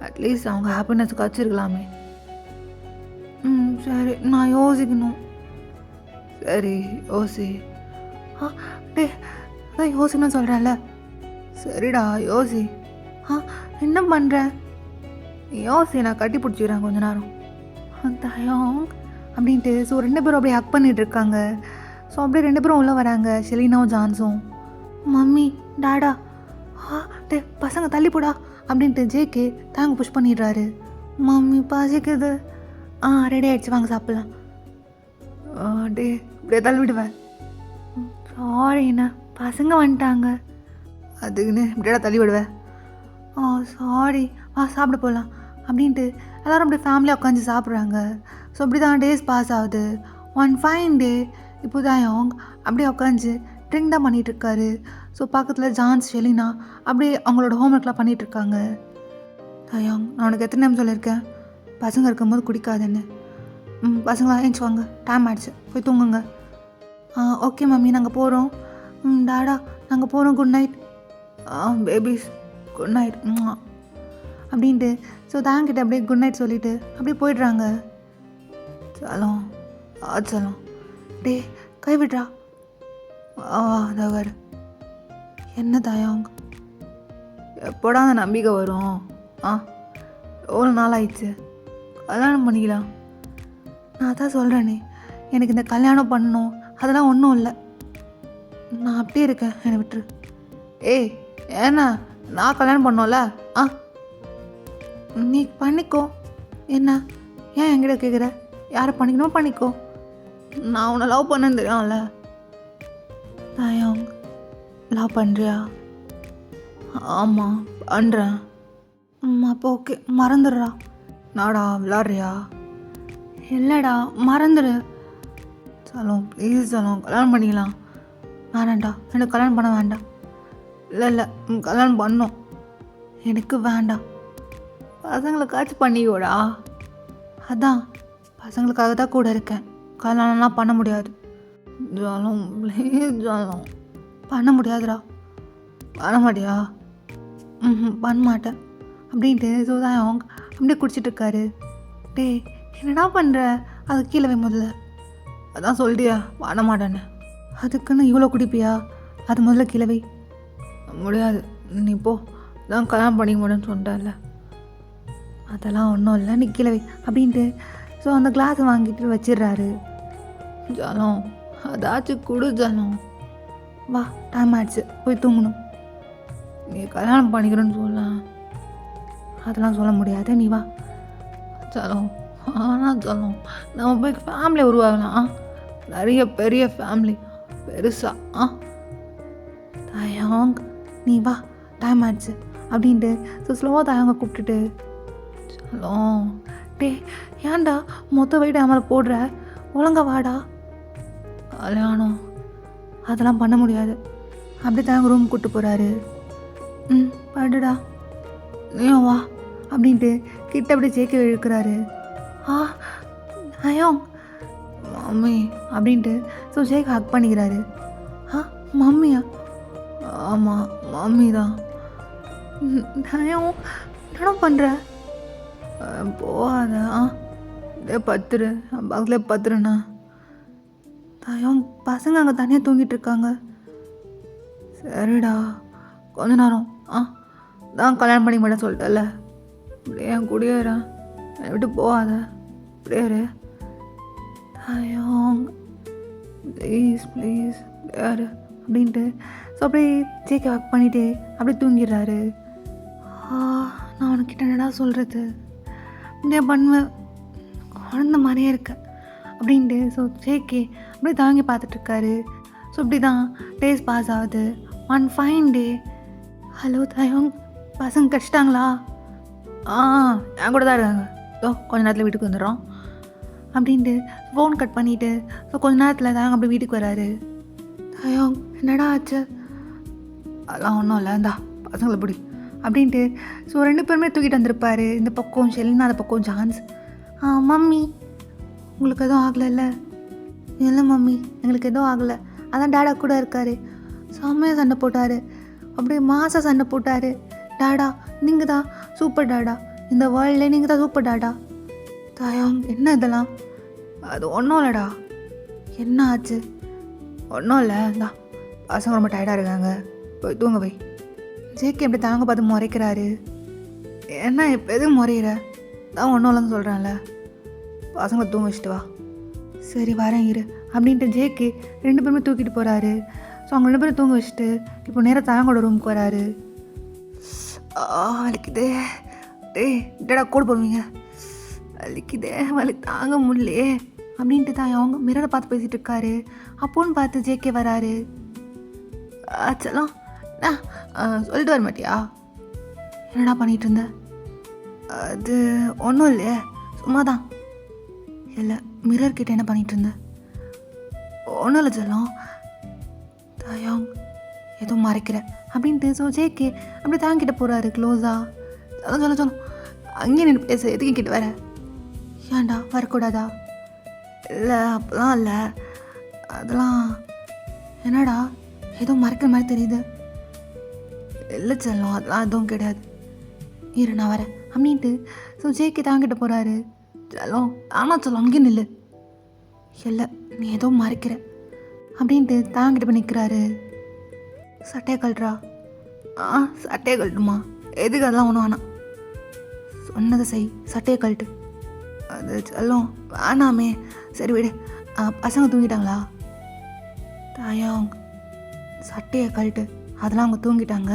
S1: அட்லீஸ்ட் அவங்க ஹாப்பினஸ் கச்சிருக்கலாமே. சரி, நான் யோசிக்கணும். சரி யோசி. டே அதான் யோசிக்கணும்னு சொல்கிறேன்ல. சரிடா யோசி. என்ன பண்ணுற? யோசி, நான் கட்டி பிடிச்சிக்கிறேன் கொஞ்ச நேரம். தயாங் அப்படின்ட்டு. ஸோ 2 பேரும் அப்படியே ஹக் பண்ணிகிட்டு இருக்காங்க. ஸோ அப்படியே 2 பேரும் உள்ளே வராங்க, ஷெலினாவும் ஜான்ஸும். மம்மி டாடா டே பசங்க தள்ளி போடா அப்படின்ட்டு ஜேகே தாங்க புஷ் பண்ணிடுறாரு. மம்மி பசிக்குது. ரெடி ஆகிடுச்சு, வாங்க சாப்பிட்லாம். டே இப்படியே தள்ளி விடுவேன். சாரிண்ணா, பசங்க வந்துட்டாங்க. அதுக்குன்னு இப்படியா தள்ளி விடுவேன். சாரி, சாப்பிட போகலாம் அப்படின்ட்டு எல்லோரும் அப்படியே ஃபேமிலியாக உட்காந்து சாப்பிட்றாங்க. ஸோ அப்படி தான் டேஸ் பாஸ் ஆகுது. ஒன் ஃபைன் டே இப்போ தான் அவங்க அப்படியே உட்காந்து ட்ரிங்க் தான் பண்ணிகிட்ருக்காரு. ஸோ பக்கத்தில் ஜான்ஸ், ஷெலினா அப்படியே அவங்களோட ஹோம்ஒர்க்லாம் பண்ணிகிட்ருக்காங்க. தயாங், நான் உனக்கு எத்தனை டைம் சொல்லியிருக்கேன் பசங்க இருக்கும்போது குடிக்காதுன்னு. பசங்களா ஏஞ்சி வாங்க, டைம் ஆகிடுச்சு, போய் தூங்குங்க. ஓகே மம்மி, நாங்கள் போகிறோம். டாடா நாங்கள் போகிறோம், good night. Babies good night அப்படின்ட்டு. ஸோ தாங்கிட்ட அப்படியே குட் நைட் சொல்லிவிட்டு அப்படியே போயிடுறாங்க. சலம் சலம் டே கை விட்றா. தவர் என்ன தயாங், எப்போடா அந்த நம்பிக்கை வரும்? எவ்வளோ நாள் ஆயிடுச்சு, கல்யாணம் பண்ணிக்கலாம். நான் தான் சொல்கிறேனே, எனக்கு இந்த கல்யாணம் பண்ணணும் அதெல்லாம் ஒன்றும் இல்லை. நான் அப்படியே இருக்கேன், என்னை விட்டுரு. ஏய் ஏன்னா நான் கல்யாணம் பண்ணோம்ல, நீ பண்ணிக்கோ. என்ன ஏன் என்கிட்ட கேட்குற? யாரை பண்ணிக்கணுமோ பண்ணிக்கோ. நான் உன்னை லவ் பண்ணேன்னு தெரியும்ல. தயாங், லவ் பண்ணுறியா? ஆமாம் பண்ணுறேன். அப்போ ஓகே, மறந்துடுறா. நாடா விளாட்றியா? இல்லைடா மறந்துடு. சலம் ப்ளீஸ் சலம், கல்யாணம் பண்ணிக்கலாம். வேண்டாம்டா, எனக்கு கல்யாணம் பண்ண வேண்டாம். இல்லை கல்யாணம் பண்ணோம், எனக்கு வேண்டாம். பசங்களுக்காச்சும் பண்ணிக்கோடா. அதான் பசங்களுக்காக தான் கூட இருக்கேன், கல்யாணம்லாம் பண்ண முடியாது. ஜாலம் ப்ளீஸ் ஜாலம், பண்ண முடியாதுடா. பண்ண மாட்டியா? பண்ண மாட்டேன் அப்படின்ட்டு. ஸோ தான் அவங்க அப்படியே குடிச்சிட்ருக்காரு. டே என்னடா பண்ணுற? அது கீழே வை முதல்ல. அதான் சொல்லிட்டியா பண்ண மாட்டேன்னு, அதுக்குன்னு இவ்வளோ குடிப்பியா? அது முதல்ல கீழே வை. முடியாது, நீ போ, தான் கல்யாணம் பண்ணிக்க மாட்டேன்னு சொல்லிட்டேன்ல. அதெல்லாம் ஒன்றும் இல்லை, நீ கீழே வை அப்படின்ட்டு. ஸோ அந்த கிளாஸை வாங்கிட்டு வச்சிடுறாரு. ஜாலம் அதாச்சும் குடு ஜாலம். வா, டைம் ஆயிடுச்சு, போய் தூங்கணும். நீ கல்யாணம் பண்ணிக்கிறேன்னு சொல்லலாம், அதெல்லாம் சொல்ல முடியாது, நீ வா. ஜாலம் ஆனால் ஜாலம், நம்ம போய் ஃபேமிலி உருவாகலாம். நிறைய பெரிய ஃபேமிலி, பெருசா. தயாங் நீ வா, டைம் ஆயிடுச்சு அப்படின்ட்டு. ஸோ ஸ்லோவாக தயாங்க கூப்பிட்டுட்டு, ஜாலம் டே ஏன்டா மொத்த வெயிட் மேலே போடுற, ஒழுங்கா வாடா. கல்யாணம் அதெல்லாம் பண்ண முடியாது. அப்படி தாங்க ரூம் கூப்பிட்டு போகிறாரு. பாடுடா நீயும் வா அப்படின்ட்டு கிட்ட அப்படியே ஜேக்க இழுக்கிறாரு. ஐயோங் மம்மி அப்படின்ட்டு. ஸோ ஜேக் ஹக் பண்ணிக்கிறாரு. மம்மியா? ஆமாம் மம்மி தான். ஐயோ என்ன பண்ணுற? போகாத. பத்துரு பக்கத்தில் பத்துருண்ணா. தயம் பசங்க அங்கே தனியாக தூங்கிட்டு இருக்காங்க. சரிடா கொஞ்ச நேரம் தான் கல்யாணம் பண்ணி மாட்டேன் சொல்லிட்டல, அப்படியே என் குடியேறா, என்னை விட்டு போகாத, அப்படியே தயம் ப்ளீஸ் ப்ளீஸ் யாரு அப்படின்ட்டு. ஸோ அப்படியே ஜேக்கை ஒர்க் பண்ணிவிட்டு அப்படியே தூங்கிடுறாரு. நான் உனக்கிட்ட என்னடா சொல்கிறது, இப்படியே பண்ணுவேன், குழந்த மாதிரியே இருக்க அப்படின்ட்டு. ஸோ ஜேகே அப்படியே தாங்கி பார்த்துட்ருக்காரு. ஸோ இப்படி தான் டேஸ் பாஸ் ஆகுது. One fine day. ஹலோ தயம், பசங்க கடிச்சிட்டாங்களா? என் கூட தான் இருக்காங்க, கொஞ்ச நேரத்தில் வீட்டுக்கு வந்துடுறோம். அப்படின்ட்டு ஃபோன் கட் பண்ணிவிட்டு ஸோ கொஞ்ச நேரத்தில் தாங்க அப்படி வீட்டுக்கு வராரு. தயோங் என்னடா ஆச்சு? அதெல்லாம் ஒன்றும் இல்லை, இந்தா பசங்களை பிடி அப்படின்ட்டு ஸோ 2 பேருமே தூக்கிட்டு வந்திருப்பாரு. இந்த பக்கம் ஷெலினா, அந்த பக்கம் ஜான்ஸ். மம்மி உங்களுக்கு எதுவும் ஆகலைல்ல? இல்லை மம்மி எங்களுக்கு எதுவும் ஆகலை, அதான் டேடா கூட இருக்கார். செம்மையாக சண்டை போட்டார், அப்படியே மாதம் சண்டை போட்டார். டாடா நீங்கள் தான் சூப்பர் டாடா, இந்த வேர்ல்டில் நீங்கள் தான் சூப்பர் டாடா. தயோங் என்ன இதெல்லாம்? அது ஒன்றும் இல்லைடா. என்ன ஆச்சு? ஒன்றும் இல்லை, இந்தா பசங்க ரொம்ப டயர்டாக இருக்காங்க, போய் தூங்க போய். ஜேகே எப்படி தாங்க பார்த்து முறைக்கிறாரு. என்ன இப்போ எதுவும் முறையிற? தான் ஒன்றும் இல்லைன்னு சொல்கிறேன்ல, பசங்களை தூங்க வச்சுட்டு வா. சரி வரேன் இரு அப்படின்ட்டு ஜேகே 2 பேருமே தூக்கிட்டு போகிறாரு. ஸோ அவங்க 2 பேரும் தூங்க வச்சுட்டு இப்போ நேராக தாங்கோட ரூமுக்கு வராரு. வலிக்குதே டேடா கோடு போடுவீங்க, வலிக்குதே வலி தாங்க முடியலையே அப்படின்ட்டு தான் அவங்க மிரரை பார்த்து பேசிகிட்டு இருக்காரு. அப்போன்னு பார்த்து ஜேகே வராரு. செல்லம் சொல்லிட்டு வர மாட்டியா? என்னடா பண்ணிகிட்டு இருந்த? அது ஒன்றும் இல்லையே, சும்மா தான். இல்லை மிரர்கிட்ட என்ன பண்ணிகிட்டு இருந்த? ஒன்றும் இல்லை செல்லம். தயோங் எதுவும் மறைக்கிற அப்படின்ட்டு ஸோ ஜேகே அப்படி தாங்கிட்ட போகிறாரு க்ளோஸாக. சொல்ல அங்கேயே நின்று பேச, எதுக்கு கிட்ட வர? ஏன்டா வரக்கூடாதா? இல்லை அப்போதான் இல்லை, அதெல்லாம் என்னடா எதுவும் மறைக்கிற மாதிரி தெரியுது. இல்லை செல்லம் அதெல்லாம் எதுவும் கிடையாது, இரு நான் வரேன் அப்படின்ட்டு ஸோ ஜேகே தாங்கிட்ட போகிறாரு. செல்லம் ஆனால் சொல்லும் அங்கேயும் நில்லு. இல்லை நீ ஏதோ மறைக்கிற அப்படின்ட்டு தாங்கிட்ட போய் நிற்கிறாரு. சட்டையை கழட்டுறா. சட்டையை கழட்டுமா? எதுக்கு? அதெல்லாம் ஒன்றும் வேணாம், சொன்னதை செய், சட்டையை கழட்டு. அது செல்லம் வேணாமே. சரி விடு, பசங்க தூங்கிட்டாங்களா? தயோங் சட்டையை கழட்டு, அதெல்லாம் அவங்க தூங்கிட்டாங்க,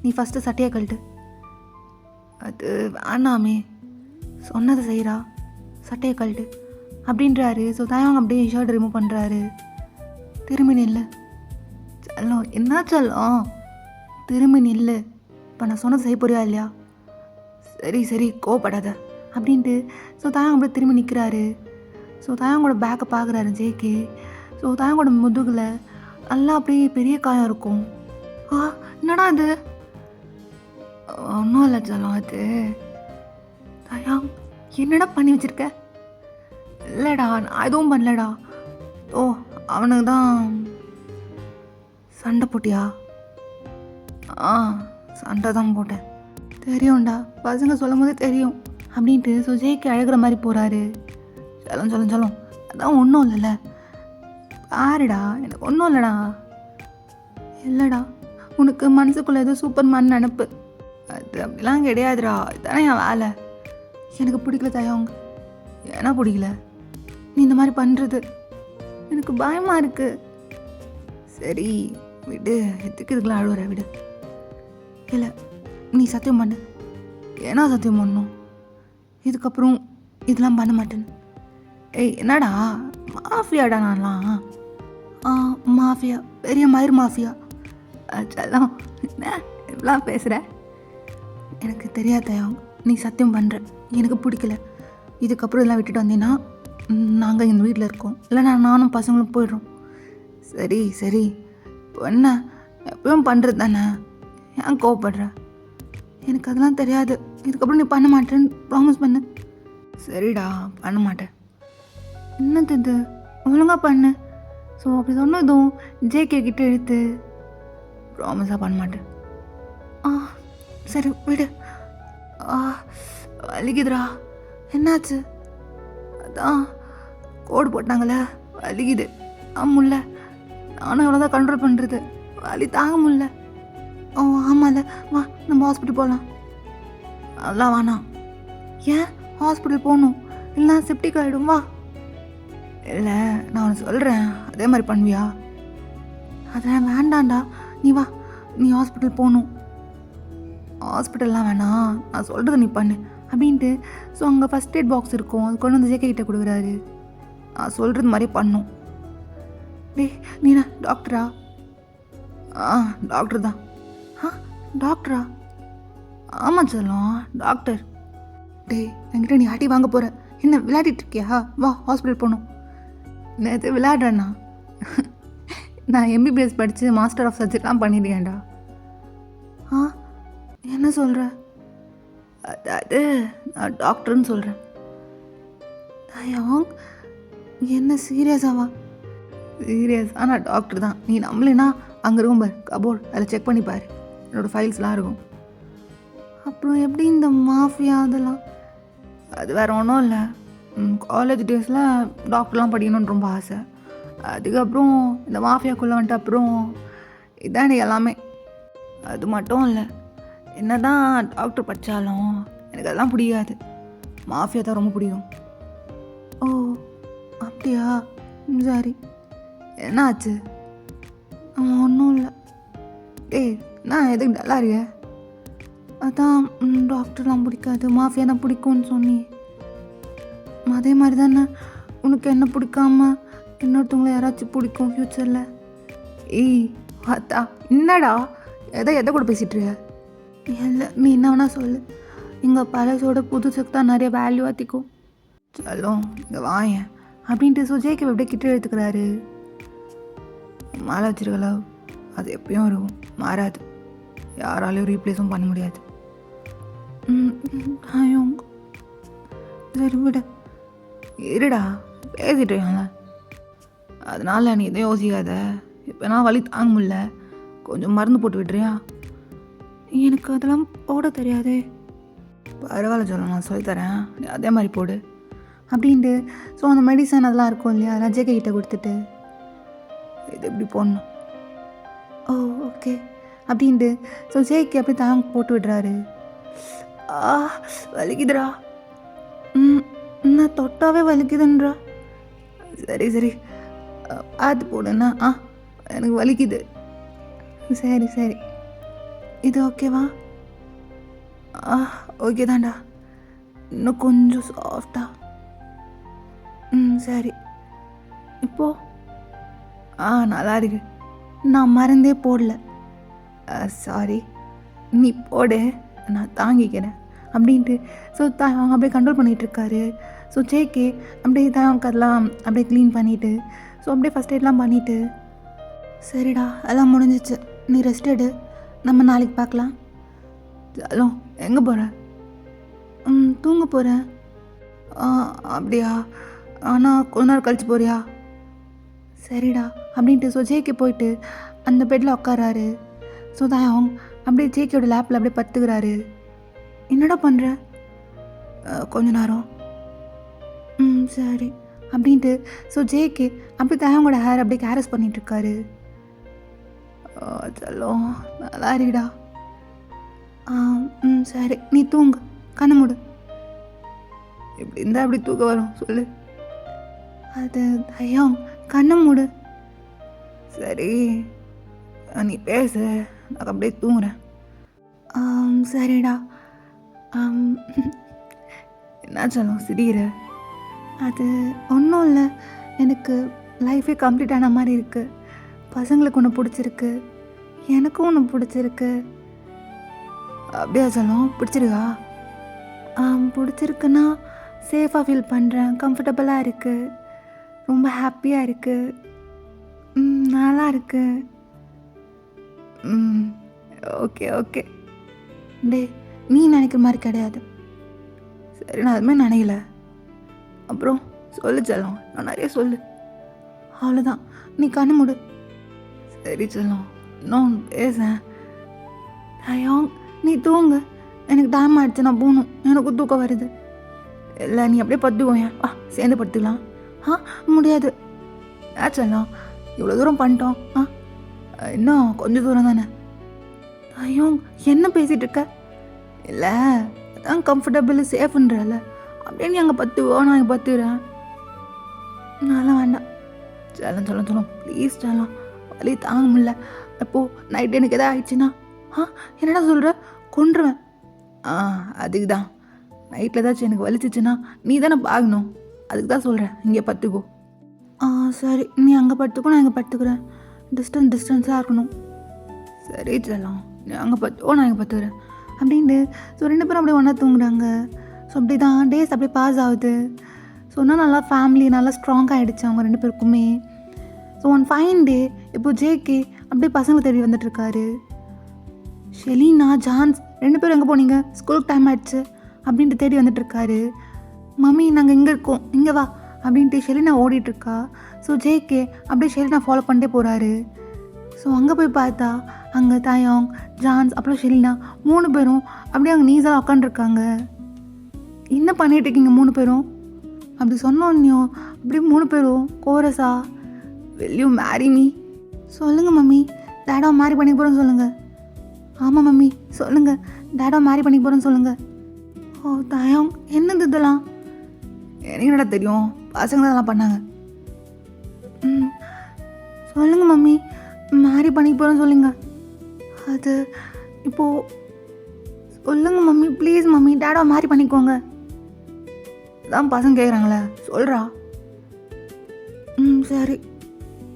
S1: நீ ஃபஸ்ட்டு சட்டையை கழட்டு. அது வேணாமே, சொன்னதை செய்கிறா, சட்டையை கழட்டு அப்படின்றாரு. ஸோ தயோங் அப்படியே ஷர்ட் ரிமூவ் பண்ணுறாரு. திரும்பி நில்லு. செல்லம் என்ன செல்லம்? திரும்பி நில்லு, இப்போ நான் சொன்னது செய்ய போறியா இல்லையா? சரி கோவப்படாத அப்படின்ட்டு ஸோ தயோங் அப்படியே திரும்பி நிற்கிறாரு. ஸோ தயோங்கோட பேக்கை பார்க்குறாரு ஜேகே. ஸோ தயோங்கோட முதுகில் நல்லா அப்படியே பெரிய காயம் இருக்கும். என்னடா அது? ஒன்றும் இல்லை செல்லம், அது தயோங் என்னடா பண்ணி வச்சிருக்க? இல்லைடா நான் எதுவும் பண்ணலடா. அவனுக்கு தான் சண்டை போட்டியா? சண்டை தான் போட்டேன். தெரியும்டா, பசங்க சொல்லும் போதே தெரியும் அப்படின்ட்டு ஸோ ஜேகே அழகிற மாதிரி போகிறாரு. சொல்லும் அதான் ஒன்றும் இல்லைல்ல, பாருடா எனக்கு ஒன்றும் இல்லைடா. இல்லைடா உனக்கு மனசுக்குள்ளே ஏதோ சூப்பர்மேன் நினப்பு, அது அப்படிலாம் கிடையாதுடா, இதுதானே என் வேலை. எனக்கு பிடிக்கல தயோங். ஏன்னா பிடிக்கல? நீ இந்த மாதிரி பண்ணுறது எனக்கு பயமாக இருக்குது. சரி விடு, எதுக்கு இதுக்கெல்லாம் அழுவுற, விடு. இல்லை நீ சத்தியம் பண்ணு. ஏன்னா சத்தியம் பண்ணணும்? இதுக்கப்புறம் இதெல்லாம் பண்ண மாட்டேன்னு. என்னடா மாஃபியாடா நான்லாம்? மாஃபியா, பெரிய மயிர் மாஃபியா. அதெல்லாம் என்ன இப்படிலாம் பேசுகிற? எனக்கு தெரியாதையா, நீ சத்தியம் பண்ணுற, எனக்கு பிடிக்கல. இதுக்கப்புறம் இதெல்லாம் விட்டுட்டு வந்தீங்கன்னா நாங்கள் எங்கள் வீட்டில் இருக்கோம், இல்லைனா நானும் பசங்களும் போயிடுறோம். சரி இப்போ என்ன எப்பவும் பண்ணுறது தானே, ஏன் கோவப்படுற? எனக்கு அதெல்லாம் தெரியாது, இதுக்கப்புறம் நீ பண்ண மாட்டேன்னு ப்ராமிஸ் பண்ணு. சரிடா பண்ண மாட்டேன். என்னது இது, ஒழுங்காக பண்ணு. ஸோ அப்படி சொன்னதும் ஜேகே கிட்ட எடுத்து ப்ராமிஸாக பண்ண மாட்டேன். சரி விடு. வலிக்குதுடா. என்னாச்சு? அதான் கோடு போட்டாங்களே, வலிக்குது. முடியல, நானும் எவ்வளோதான் கண்ட்ரோல் பண்ணுறது, வலி தாங்க முடியல. ஆமாம்ல, வா நம்ம ஹாஸ்பிட்டல் போகலாம். அதெல்லாம் வேணாம். ஏன் ஹாஸ்பிட்டல் போகணும்? இல்லைனா செப்டிக் ஆகிடும், வா. இல்லை நான் உனக்கு சொல்கிறேன், அதே மாதிரி பண்ணுவியா? அதெல்லாம் வேண்டாண்டா, நீ வா, நீ ஹாஸ்பிட்டல் போகணும். ஹாஸ்பிட்டல்லாம் வேணாம், நான் சொல்கிறத நீ பண்ணு அப்படின்ட்டு. ஸோ அங்கே ஃபஸ்ட் எய்ட் பாக்ஸ் இருக்கும், அது கொண்டு வந்து ஜேகே கிட்ட கொடுக்குறாரு. நான் சொல்கிறது மாதிரி பண்ணும். நீனா டாக்டரா? டாக்டர் தான். டாக்டரா? ஆமாம் சொல்லும் டாக்டர். என்கிட்ட நீ அடி வாங்க போகிற, என்ன விளையாடிட்டு இருக்கியா? வா ஹாஸ்பிட்டல் போகணும். நேற்று விளையாடுறேண்ணா. நான் எம்பிபிஎஸ் படித்து மாஸ்டர் ஆஃப் சர்ஜரிலாம் பண்ணிடுவேன்டா. ஆ என்ன சொல்கிற? அதாவது நான் டாக்டர்னு சொல்கிறேன். தயாங் என்ன சீரியஸாவா? சீரியஸ். ஆனால் டாக்டர் தான். நீ நம்மளேனா அங்கே இருக்கும் பார் கபோர்ட், அதில் செக் பண்ணி பாரு, என்னோடய ஃபைல்ஸ்லாம் இருக்கும். அப்புறம் எப்படி இந்த மாஃபியா அதெல்லாம்? அது வேறு ஒன்றும் இல்லை. காலேஜ் டேஸில் டாக்டர்லாம் படிக்கணும்னு ரொம்ப ஆசை. அதுக்கப்புறம் இந்த மாஃபியாக்குள்ளே வந்துட்டு அப்புறம் இதான் எல்லாமே. அது மட்டும் இல்லை, என்ன தான் டாக்டர் படித்தாலும் எனக்கு அதெல்லாம் பிடிக்காது. மாஃபியா தான் ரொம்ப பிடிக்கும். ஓ அப்படியா? சரி, என்ன ஆச்சு? ஒன்றும் இல்லை. டேய் நான் எதுக்கு நல்லா இருக்க? அதான் டாக்டர்லாம் பிடிக்காது, மாஃபியா தான் பிடிக்கும்னு சொன்னி. அதே மாதிரி தானே உனக்கு என்ன பிடிக்காம இன்னொருத்தவங்களை யாராச்சும் பிடிக்கும் ஃப்யூச்சரில்? ஏய் அத்தா என்னடா எதை கூட பேசிகிட்டு இருக்க? இல்லை நீ என்ன வேணா சொல்லு. எங்கள் பழசோட புதுசுக்கு தான் நிறைய வேல்யூ ஆற்றிக்கும். சொல்லும் இங்கே வாயேன் அப்படின்ட்டு சுஜய்க்கு எப்படியே கிட்ட எடுத்துக்கிறாரு. மேலே வச்சிருக்கல அது எப்பயும் இருக்கும், மாறாது, யாராலையும் ரீப்ளேஸும் பண்ண முடியாது. சரி விட இருடா, பேசிட்டு இருக்காங்கள, அதனால நீ எதையும் யோசிக்காத. இப்போ நான் வலி தாங்க முடியல, கொஞ்சம் மருந்து போட்டு விட்டுறியா? எனக்கு அதெல்லாம் போட தெரியாதே. பரவாயில்ல சொல்ல, நான் சொல்லித்தரேன், நீ அதே மாதிரி போடு அப்படின்ட்டு. ஸோ அந்த மெடிசன் அதெல்லாம் இருக்கும் இல்லையா, ரஜேகை கிட்ட கொடுத்துட்டு இது எப்படி போடணும். ஓ ஓகே அப்படின்ட்டு ஸோ ஜேக்கு அப்படி தாங்க போட்டு விடுறாரு. வலிக்குதுடா. நான் தொட்டாவே வலிக்குதுன்றா. சரி சரி அது போடுண்ணா. எனக்கு வலிக்குது. சரி சரி இது ஓகேவா? ஓகே தான்டா, இன்னும் கொஞ்சம் சாஃப்டா. சரி இப்போ நல்லா இருக்கு. நான் மருந்தே போடல. சாரி, நீ போடு, நான் தாங்கிக்கிறேன் அப்படின்ட்டு. ஸோ அவங்க அப்படியே கண்ட்ரோல் பண்ணிகிட்ருக்காரு. ஸோ ஜேகே அப்படியே தாங்க அதெல்லாம் அப்படியே க்ளீன் பண்ணிவிட்டு, ஸோ அப்படியே ஃபஸ்ட் எய்ட்லாம் பண்ணிவிட்டு, சரிடா அதெல்லாம் முடிஞ்சிச்சு, நீ ரெஸ்ட் எடு, நம்ம நாளைக்கு பார்க்கலாம். ஹலோ எங்கே போகிற? தூங்க போகிறேன். அப்படியா? ஆனால் கொஞ்ச நேரம் கழிச்சு போறியா? சரிடா அப்படின்ட்டு ஸோ ஜேகே போயிட்டு அந்த பெட்டில் உட்காராரு. ஸோ தயாங் அப்படியே ஜேகேயோட லேப்பில் அப்படியே பத்துக்கிறாரு. என்னடா பண்ணுற? கொஞ்ச நேரம். சரி அப்படின்ட்டு ஸோ ஜேகே அப்படியே தயாங்கோட ஹேர் அப்படியே கேரஸ் பண்ணிகிட்ருக்காரு. சொல்லும் நல்லா இருடா. சரி நீ தூங்கு, கண்ணை மூடு. இப்படி இருந்தால் அப்படி தூக்கம் வரும் சொல்லு. அது தயாங் கண்ணை மூடு. சரி நீ பேசு, நான் அப்படியே தூங்குறேன். சரிடா. என்ன சொல்லும் சிரிக்கிற? அது ஒன்றும் இல்லை, எனக்கு லைஃபே கம்ப்ளீட் ஆன மாதிரி இருக்குது. பசங்களுக்கு ஒன்று பிடிச்சிருக்கு, எனக்கும் ஒன்று பிடிச்சிருக்கு. அப்படியா சொல்லும்? பிடிச்சிருக்கா? பிடிச்சிருக்குன்னா சேஃபாக ஃபீல் பண்ணுறேன், கம்ஃபர்டபுளாக இருக்குது, ரொம்ப ஹாப்பியாக இருக்குது, நல்லா இருக்குது. Okay okay. டே நீ நினைக்கிற மாதிரி கிடையாது. சரி நான் அதுமாதிரி நினைக்கல. அப்புறம் சொல்லு செல்லம், நான் நிறைய சொல்லு. அவ்வளோதான், நீ கண்ணு மூடு. சரி செல்லம், இன்னும் பேசேன். தயாங் நீ தூங்கு, எனக்கு டைம் ஆகிடுச்சு, நான் போகணும், எனக்கு தூக்கம் வருது. இல்லை நீ அப்படியே படுத்துக்கோயேன், சேர்ந்து படுத்துக்கலாம். முடியாது. செல்லம் இவ்வளோ தூரம் பண்ணிட்டோம், இன்னும் கொஞ்சம் தூரம் தானே. ஐயோ என்ன பேசிகிட்டு இருக்க? இல்லை அதான் கம்ஃபர்டபுள் சேஃப்ன்றல, அப்படியே நீ அங்கே பத்துவோ, நான் இங்கே பத்துக்கிறேன். நான்லாம் வேண்டாம். செல்லம் சொல்ல சொல்லும் ப்ளீஸ் செல்லம், வலி தாங்க முடியல. அப்போது நைட்டு எனக்கு எதாவது ஆயிடுச்சுன்னா என்னடா சொல்கிற? கொன்றுவேன். அதுக்கு தான் நைட்டில் ஏதாச்சும் எனக்கு வலிச்சிச்சுன்னா நீ தானே பார்க்கணும், அதுக்கு தான் சொல்கிறேன், இங்கே பத்துக்கோ. சரி நீ அங்கே படுத்துக்கோ, நான் இங்கே படுத்துக்கிறேன், டிஸ்டன்ஸாக இருக்கணும். சரி செல்லம் நீ அங்கே பத்துக்கோ, நான் இங்கே பத்துக்கிறேன் அப்படின்ட்டு. ஸோ 2 பேரும் அப்படியே ஒன்றா தூங்குறாங்க. ஸோ அப்படி தான் டேஸ் அப்படியே பாஸ் ஆகுது. சொன்னால் நல்லா ஃபேமிலி நல்லா ஸ்ட்ராங் ஆகிடுச்சு அவங்க 2 பேருக்குமே. ஸோ ஒன் ஃபைன் டே இப்போ ஜேகே அப்படியே பசங்களை தேடி வந்துட்டுருக்காரு. ஷெலினா, ஜான்ஸ் 2 பேரும் எங்கே போனீங்க, ஸ்கூலுக்கு டைம் ஆகிடுச்சு அப்படின்ட்டு தேடி வந்துட்டுருக்காரு. மம்மி நாங்கள் இங்கே இருக்கோம், இங்கே வா அப்படின்ட்டு ஷெலினா ஓடிட்டுருக்கா. ஸோ ஜேகே அப்படியே ஷெலினா ஃபாலோ பண்ணிட்டே போகிறாரு. ஸோ அங்கே போய் பார்த்தா அங்கே தாயாங், ஜான்ஸ் அப்புறம் ஷெலினா 3 பேரும் அப்படியே அங்கே நீஸாக உட்காந்துருக்காங்க. என்ன பண்ணிட்டு இருக்கீங்க 3 பேரும் அப்படி சொன்னோன்னையும் அப்படியே 3 பேரும் கோரஸா will you marry me சொல்லுங்கள் மம்மி, டேடாவை மேரி பண்ணிக்க போகிறேன்னு சொல்லுங்கள். ஆமாம் மம்மி சொல்லுங்கள், டேடாவை மேரி பண்ணிக்க போகிறேன்னு சொல்லுங்கள். ஓ தாயாங், என்னது இதெல்லாம்? எனக்கு என்னடா தெரியும், பசங்க அதெல்லாம் பண்ணாங்க. சொல்லுங்கள் மம்மி, மேரி பண்ணிக்க போகிறேன்னு சொல்லுங்க. அது இப்போது சொல்லுங்க மம்மி, ப்ளீஸ் மம்மி, டேடாவை மேரி பண்ணிக்கோங்க. அதான் பசங்க கேட்குறாங்களே, சொல்கிறா. சரி,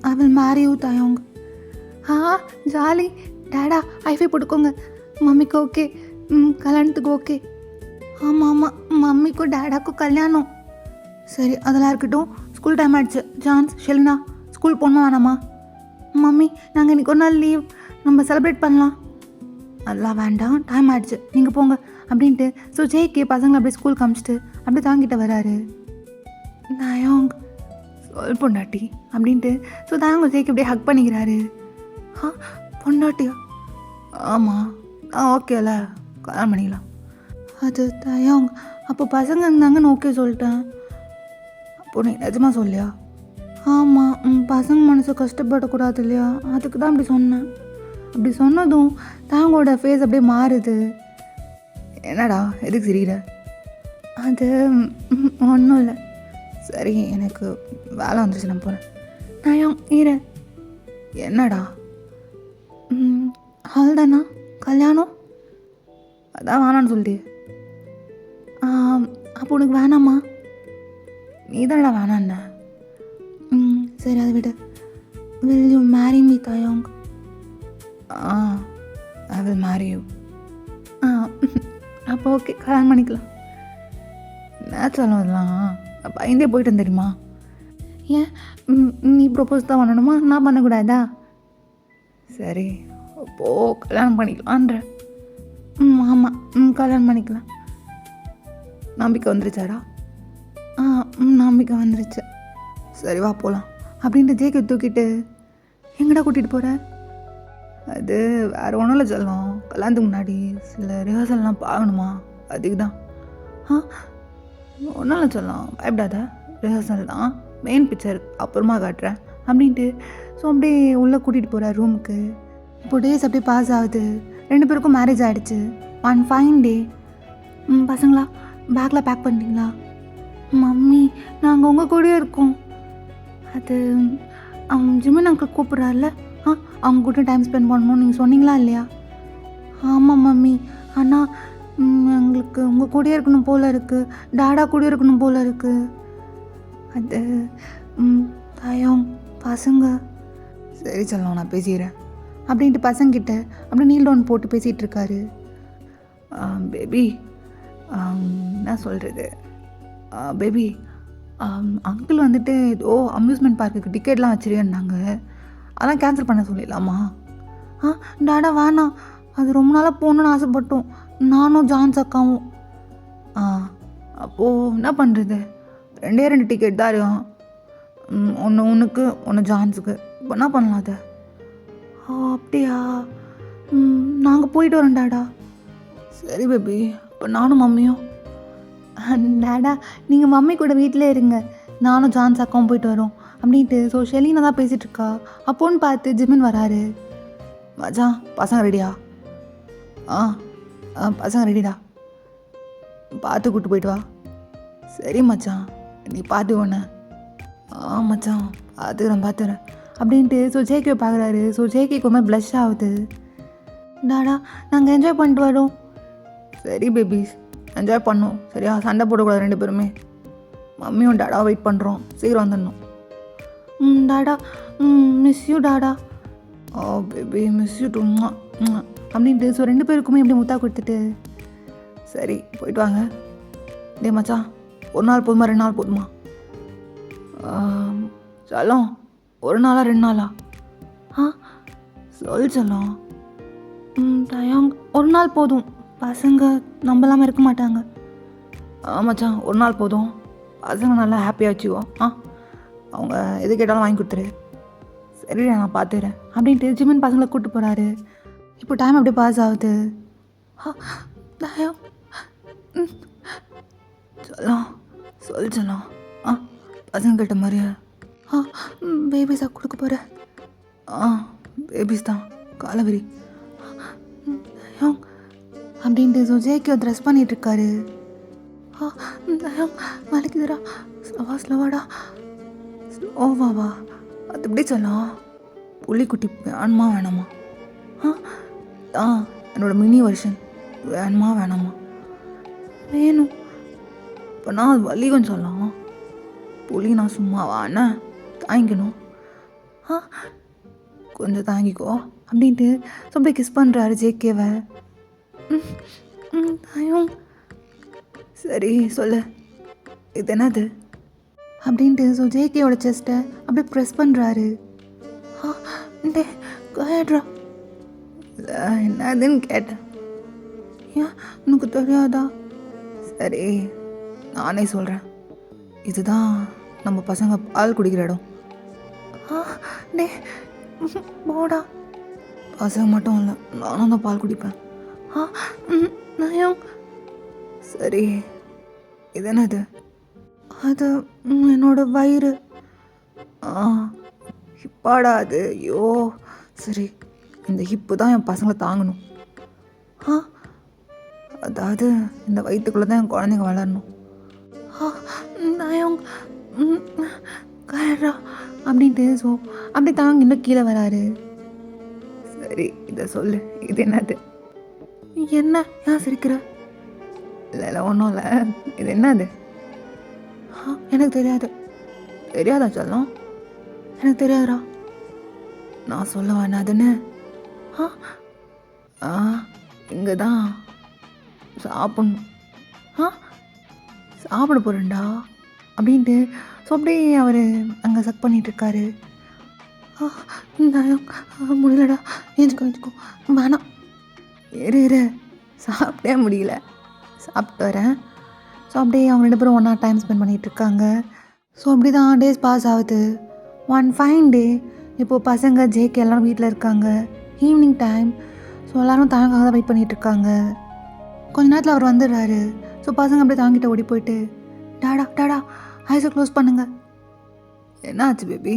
S1: ஐ வில் மேரி யூ தாயாங். ஜாலி, டேடா ஐஃபை போட்டுக்கோங்க, மம்மிக்கு ஓகே, கல்யாணத்துக்கு ஓகே. ஆமாம் ஆமாம், மம்மிக்கும் டேடாக்கும் கல்யாணம். சரி அதெல்லாம் இருக்கட்டும், ஸ்கூல் டைம் ஆகிடுச்சு. ஜான்ஸ், ஷெலினா ஸ்கூல் போகணுமா வேணாமா? மம்மி நாங்கள் இன்றைக்கி ஒரு நாள் லீவ், நம்ம செலிப்ரேட் பண்ணலாம். அதெல்லாம் வேண்டாம், டைம் ஆகிடுச்சு, நீங்கள் போங்க அப்படின்ட்டு. ஸோ ஜேகே பசங்களை அப்படியே ஸ்கூல் காமிச்சிட்டு அப்படியே தாங்கிட்ட வராரு. தாயாங் சொல் பொண்டாட்டி அப்படின்ட்டு. ஸோ தாயாங்க ஜேகே அப்படியே ஹக் பண்ணிக்கிறாரு. பொண்டாட்டியா? ஆமாம் ஓகேல, கல்யாணம் பண்ணிக்கலாம். அது தாயாங், அப்போ பசங்க இருந்தாங்கன்னு ஓகே சொல்லிட்டேன். அப்போ நீ நிஜமாக சொல்லியா? ஆமாம், பசங்க மனசு கஷ்டப்படக்கூடாது இல்லையா, அதுக்கு தான் அப்படி சொன்னேன். அப்படி சொன்னதும் தாங்களோட ஃபேஸ் அப்படியே மாறுது. என்னடா எதுக்கு சிரிக்கிற? அது ஒன்றும் இல்லை. சரி எனக்கு வேலை வந்துச்சு, நான் போகிறேன். நான் ஈர என்னடா? ஹல்தானா கல்யாணம்? அதான் வேணான்னு சொல்லிட்டு. அப்போ உனக்கு வேணாமா? நீ தானடா வேணாண்ண. சரி அதை விட. will you marry me தாயாங்? I will marry you. அப்போ ஓகே, கல்யாணம் பண்ணிக்கலாம். என்ன சொல்லலாம், பயந்தே போயிட்டேன் தெரியுமா? ஏன் நீ ப்ரொப்போஸ் தான் பண்ணணுமா, நான் பண்ணக்கூடாதா? சரி அப்போது கல்யாணம் பண்ணிக்கலான்ற. ஆமாம் கல்யாணம் பண்ணிக்கலாம். நம்பிக்கை வந்துருச்சாடா? நம்பிக்கை வந்துருச்சு. சரி வா போகலாம் அப்படின்ட்டு ஜேகே தூக்கிட்டு எங்கடா கூட்டிகிட்டு போகிற? அது வேறு ஒன்றும் இல்லை சொல்லலாம், கல்யாணத்துக்கு முன்னாடி சில ரிஹர்சல்லாம் பார்க்கணுமா, அதுக்கு தான். ஒன்றும் இல்லை சொல்லலாம், பயப்படாத, ரிஹர்சல் தான், மெயின் பிக்சர் அப்புறமா காட்டுறேன் அப்படின்ட்டு. ஸோ அப்படியே உள்ளே கூட்டிகிட்டு போகிற ரூமுக்கு. இப்போ டேஸ் அப்படியே பாஸ் ஆகுது. 2 பேருக்கும் மேரேஜ் ஆகிடுச்சு. One fine day. பசங்களா பேக்கில் பேக் பண்ணிட்டீங்களா? மம்மி நாங்கள் உங்கள் கூடயே இருக்கோம். அது ஜிமின் அங்கிள் கூப்பிட்றாருல, அவங்க கூட டைம் ஸ்பெண்ட் பண்ணணும்னு நீங்கள் சொன்னீங்களா இல்லையா? ஆமாம் மம்மி, ஆனால் எங்களுக்கு உங்கள் கூடயே இருக்கணும் போல் இருக்குது, டாடா கூட இருக்கணும் போல் இருக்குது. அது தாயாங் பசங்க. சரி சொல்லலாம், நான் பேசிக்கிறேன் அப்படின்ட்டு பசங்கிட்ட அப்படியே நீல் டவுன் போட்டு பேசிகிட்டு இருக்காரு. பேபி என்ன சொல்கிறது, பேபி அங்கிள் வந்துட்டு ஏதோ அம்யூஸ்மெண்ட் பார்க்குக்கு டிக்கெட்லாம் வச்சுருக்கேன்னாங்க, அதெல்லாம் கேன்சல் பண்ண சொல்லிடலாமா? டாடா வேணாம், அது ரொம்ப நாளாக போகணுன்னு ஆசைப்பட்டோம், நானும் ஜான்ஸ் அக்காவும். அப்போது என்ன பண்ணுறது, 2 டிக்கெட் தான் இருக்கும், ஒன்று உனக்கு ஒன்று ஜான்ஸுக்கு. இப்போ என்ன பண்ணலாம் அதை? அப்படியா, நாங்கள் போயிட்டு வரோம் டாடா. சரி பேபி, இப்போ நானும் மம்மியும். டாடா நீங்கள் மம்மி கூட வீட்டிலே இருங்க, நானும் ஜான்ஸ் அக்காவும் போயிட்டு வரோம் அப்படின்ட்டு. ஸோ ஷெலினா தான் பேசிகிட்ருக்கா. அப்போன்னு பார்த்து ஜிமின் வராரு. மச்சான் பசங்க ரெடியா? பசங்க ரெடிடா, பார்த்து கூப்பிட்டு போயிட்டு வா. சரி மச்சான், நீ பார்த்துக்கோண்ணே. மச்சான் பார்த்துக்கிறேன் அப்படின்ட்டு. ஸோ ஜேகே பார்க்குறாரு. ஸோ ஜேகேக்கு ரொம்ப ப்ளஷ் ஆகுது. டாடா நாங்கள் என்ஜாய் பண்ணிட்டு வரோம். சரி பேபிஸ், என்ஜாய் பண்ணோம் சரியா, சண்டை போடக்கூடாது 2 பேருமே. மம்மியும் டாடா வெயிட் பண்ணுறோம், சீக்கிரம் வந்துடணும். Tata miss you tata. Baby miss you too அப்படின்ட்டு. ஸோ 2 பேருக்குமே இப்படி முத்தா கொடுத்துட்டு சரி போயிட்டு வாங்க. டே மச்சான், ஒரு நாள் போதுமா 2 நாள் போதுமா? ஆம், செல்லம் ஒரு நாளா 2 நாளா? ஆ சொல் செல்லம். தயங் ஒரு நாள் போதும். பசங்க நம்பலாம இருக்க மாட்டாங்க. மச்சான் ஒரு நாள் போதும். பசங்க நல்லா ஹாப்பியாக வச்சுக்கோ. அவங்க எது கேட்டாலும் வாங்கி கொடுத்துரு. சரிடா நான் பார்த்துக்கிறேன் அப்படின்ட்டு ஜிம்மன் பசங்களை கூப்பிட்டு போகிறாரு. இப்போ டைம் அப்படியே பாஸ் ஆகுது. தயம் சொல்லலாம் சொல் சொல்லலாம். பசங்கள்கிட்ட மாதிரியா? பேபிஸாக கொடுக்க போகிறேன். பேபிஸ் தான் காலவரி தயம் அப்படின்ட்டு ஜேகே ட்ரெஸ் பண்ணிட்டு இருக்காரு. தயம் வலிக்குதுடா, ஸ்லோவா ஸ்லோவாடா, ஸ்லோவாவா? அது எப்படி சொல்லலாம்? புள்ளிக்குட்டி வேணுமா வேணாமா? என்னோட மினி வெர்ஷன் வேணுமா வேணாமா? வேணும். இப்போ நான் அது வலிக்கும் சொல்லலாம். புளி நான் சும்மாவா என்ன தாங்கிக்கணும்? கொஞ்சம் தாங்கிக்கோ அப்படின்ட்டு அப்படியே கிஸ் பண்ணுறாரு ஜேகேவை. தாயும் சரி சொல்லு, இது என்னது அப்படின்ட்டு ஜேகேவோட செஸ்ட்டை அப்படியே ப்ரெஸ் பண்ணுறாரு. கேட்ரா என்னதுன்னு கேட்டேன். ஏன் உனக்கு தெரியாதா? சரி நானே சொல்கிறேன். இதுதான் நம்ம பசங்க பால் குடிக்கிற இடம். டே போடா. பசங்க மட்டும் இல்லை, நானும் தான் பால் குடிப்பேன். நயம் சரி இது என்னது? அது என்னோட வயிறு. ஹிப்பாடா அது? ஐயோ சரி, இந்த ஹிப்பு தான் என் பசங்களை தாங்கணும். அதாவது இந்த வயிற்றுக்குள்ளே தான் என் குழந்தைங்க வளரணும். நயம் கரா அப்படின்ட்டு அப்படி தாங்க இன்னும் கீழே வராரு. சரி இதை சொல்லு, இது என்னது? என்ன ஏன் சிரிக்கிற? இல்லை ஒன்றும் இல்லை, இது என்னது? எனக்கு தெரியாது. தெரியாதா சொல்லும்? எனக்கு தெரியாதுடா. நான் சொல்ல வேணாதுன்னு. இங்கே தான் சாப்பிட்ணும். சாப்பிட போகிறேன்டா அப்படின்ட்டு அப்படியே அவர் அங்கே சக் பண்ணிகிட்ருக்காரு. முடியலடா, ஏஞ்சிக்கோ வேணாம், இரு சாப்பிட்டே முடியல, சாப்பிட்டு வரேன். அப்படியே அவங்க 2 பேரும் ஒன்றா டைம் ஸ்பெண்ட் பண்ணிகிட்ருக்காங்க. அப்படி தான் டேஸ் பாஸ் ஆகுது. ஒன் ஃபைன் டே இப்போது பசங்க ஜேகே எல்லோரும் வீட்டில் இருக்காங்க. Evening time. எல்லோரும் தாங்காக தான் வெயிட் பண்ணிகிட்ருக்காங்க. கொஞ்ச நேரத்தில் அவர் வந்துடுறாரு. பசங்க அப்படியே தாங்கிட்ட ஓடி போயிட்டு, டாடா ஐஸை க்ளோஸ் பண்ணுங்க. என்ன ஆச்சு பேபி?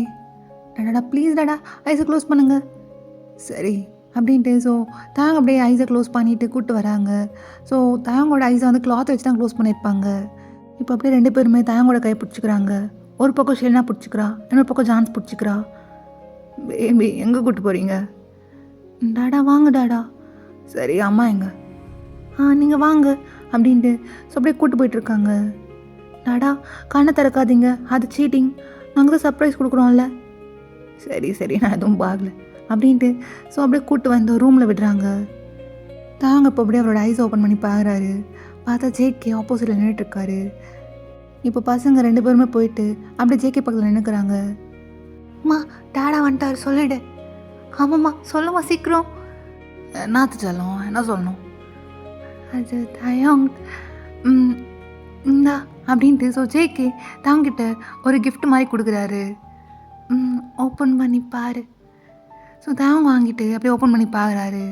S1: டாடா ப்ளீஸ் டாடா ஐஸை க்ளோஸ் பண்ணுங்க. சரி அப்படின்ட்டு தாங்க அப்படியே ஐஸை க்ளோஸ் பண்ணிவிட்டு கூப்பிட்டு வராங்க. தாங்கோட ஐஸை வந்து கிளாத் வச்சு தான் க்ளோஸ் பண்ணியிருப்பாங்க. இப்போ அப்படியே 2 பேருமே தாங்கோட கை பிடிச்சிக்கிறாங்க. ஒரு பக்கம் ஷெலினா பிடிச்சிக்கிறா, இன்னொரு பக்கம் ஜான்ஸ் பிடிச்சிக்கிறா. பேபி எங்கே கூப்பிட்டு போகிறீங்க? டாடா வாங்க டாடா. சரி அம்மா எங்க? நீங்கள் வாங்க அப்படின்ட்டு அப்படியே கூப்பிட்டு போயிட்டுருக்காங்க. டாடா கண்ணை திறக்காதீங்க, அது சீட்டிங், நாங்கள் தான் சர்ப்ரைஸ் கொடுக்குறோம்ல. சரி நான் எதுவும் பார்க்கல அப்படின்ட்டு அப்படியே கூப்பிட்டு வந்து ரூமில் விடுறாங்க. தாங்க இப்போ அப்படியே அவரோட ஐஸ் ஓப்பன் பண்ணி பார்க்குறாரு. பார்த்தா ஜேகே ஆப்போசிட்டில் நின்றுட்டுருக்காரு. இப்போ பசங்க 2 பேருமே போயிட்டு அப்படியே ஜேகே பக்கத்தில் நின்றுக்கிறாங்க. அம்மா டாடா வந்துட்டார் சொல்லிடு. ஆமாம்மா சொல்லுமா சீக்கிரம். என்னத்து சொல்லும், என்ன சொல்லணும்? அது தயம் இந்தா அப்படின்ட்டு ஜேகே தாங்கிட்ட ஒரு கிஃப்ட் மாதிரி கொடுக்குறாரு. ஓப்பன் பண்ணி பாரு. தாங்க வாங்கிட்டு அப்படியே ஓப்பன் பண்ணி பார்க்குறாரு.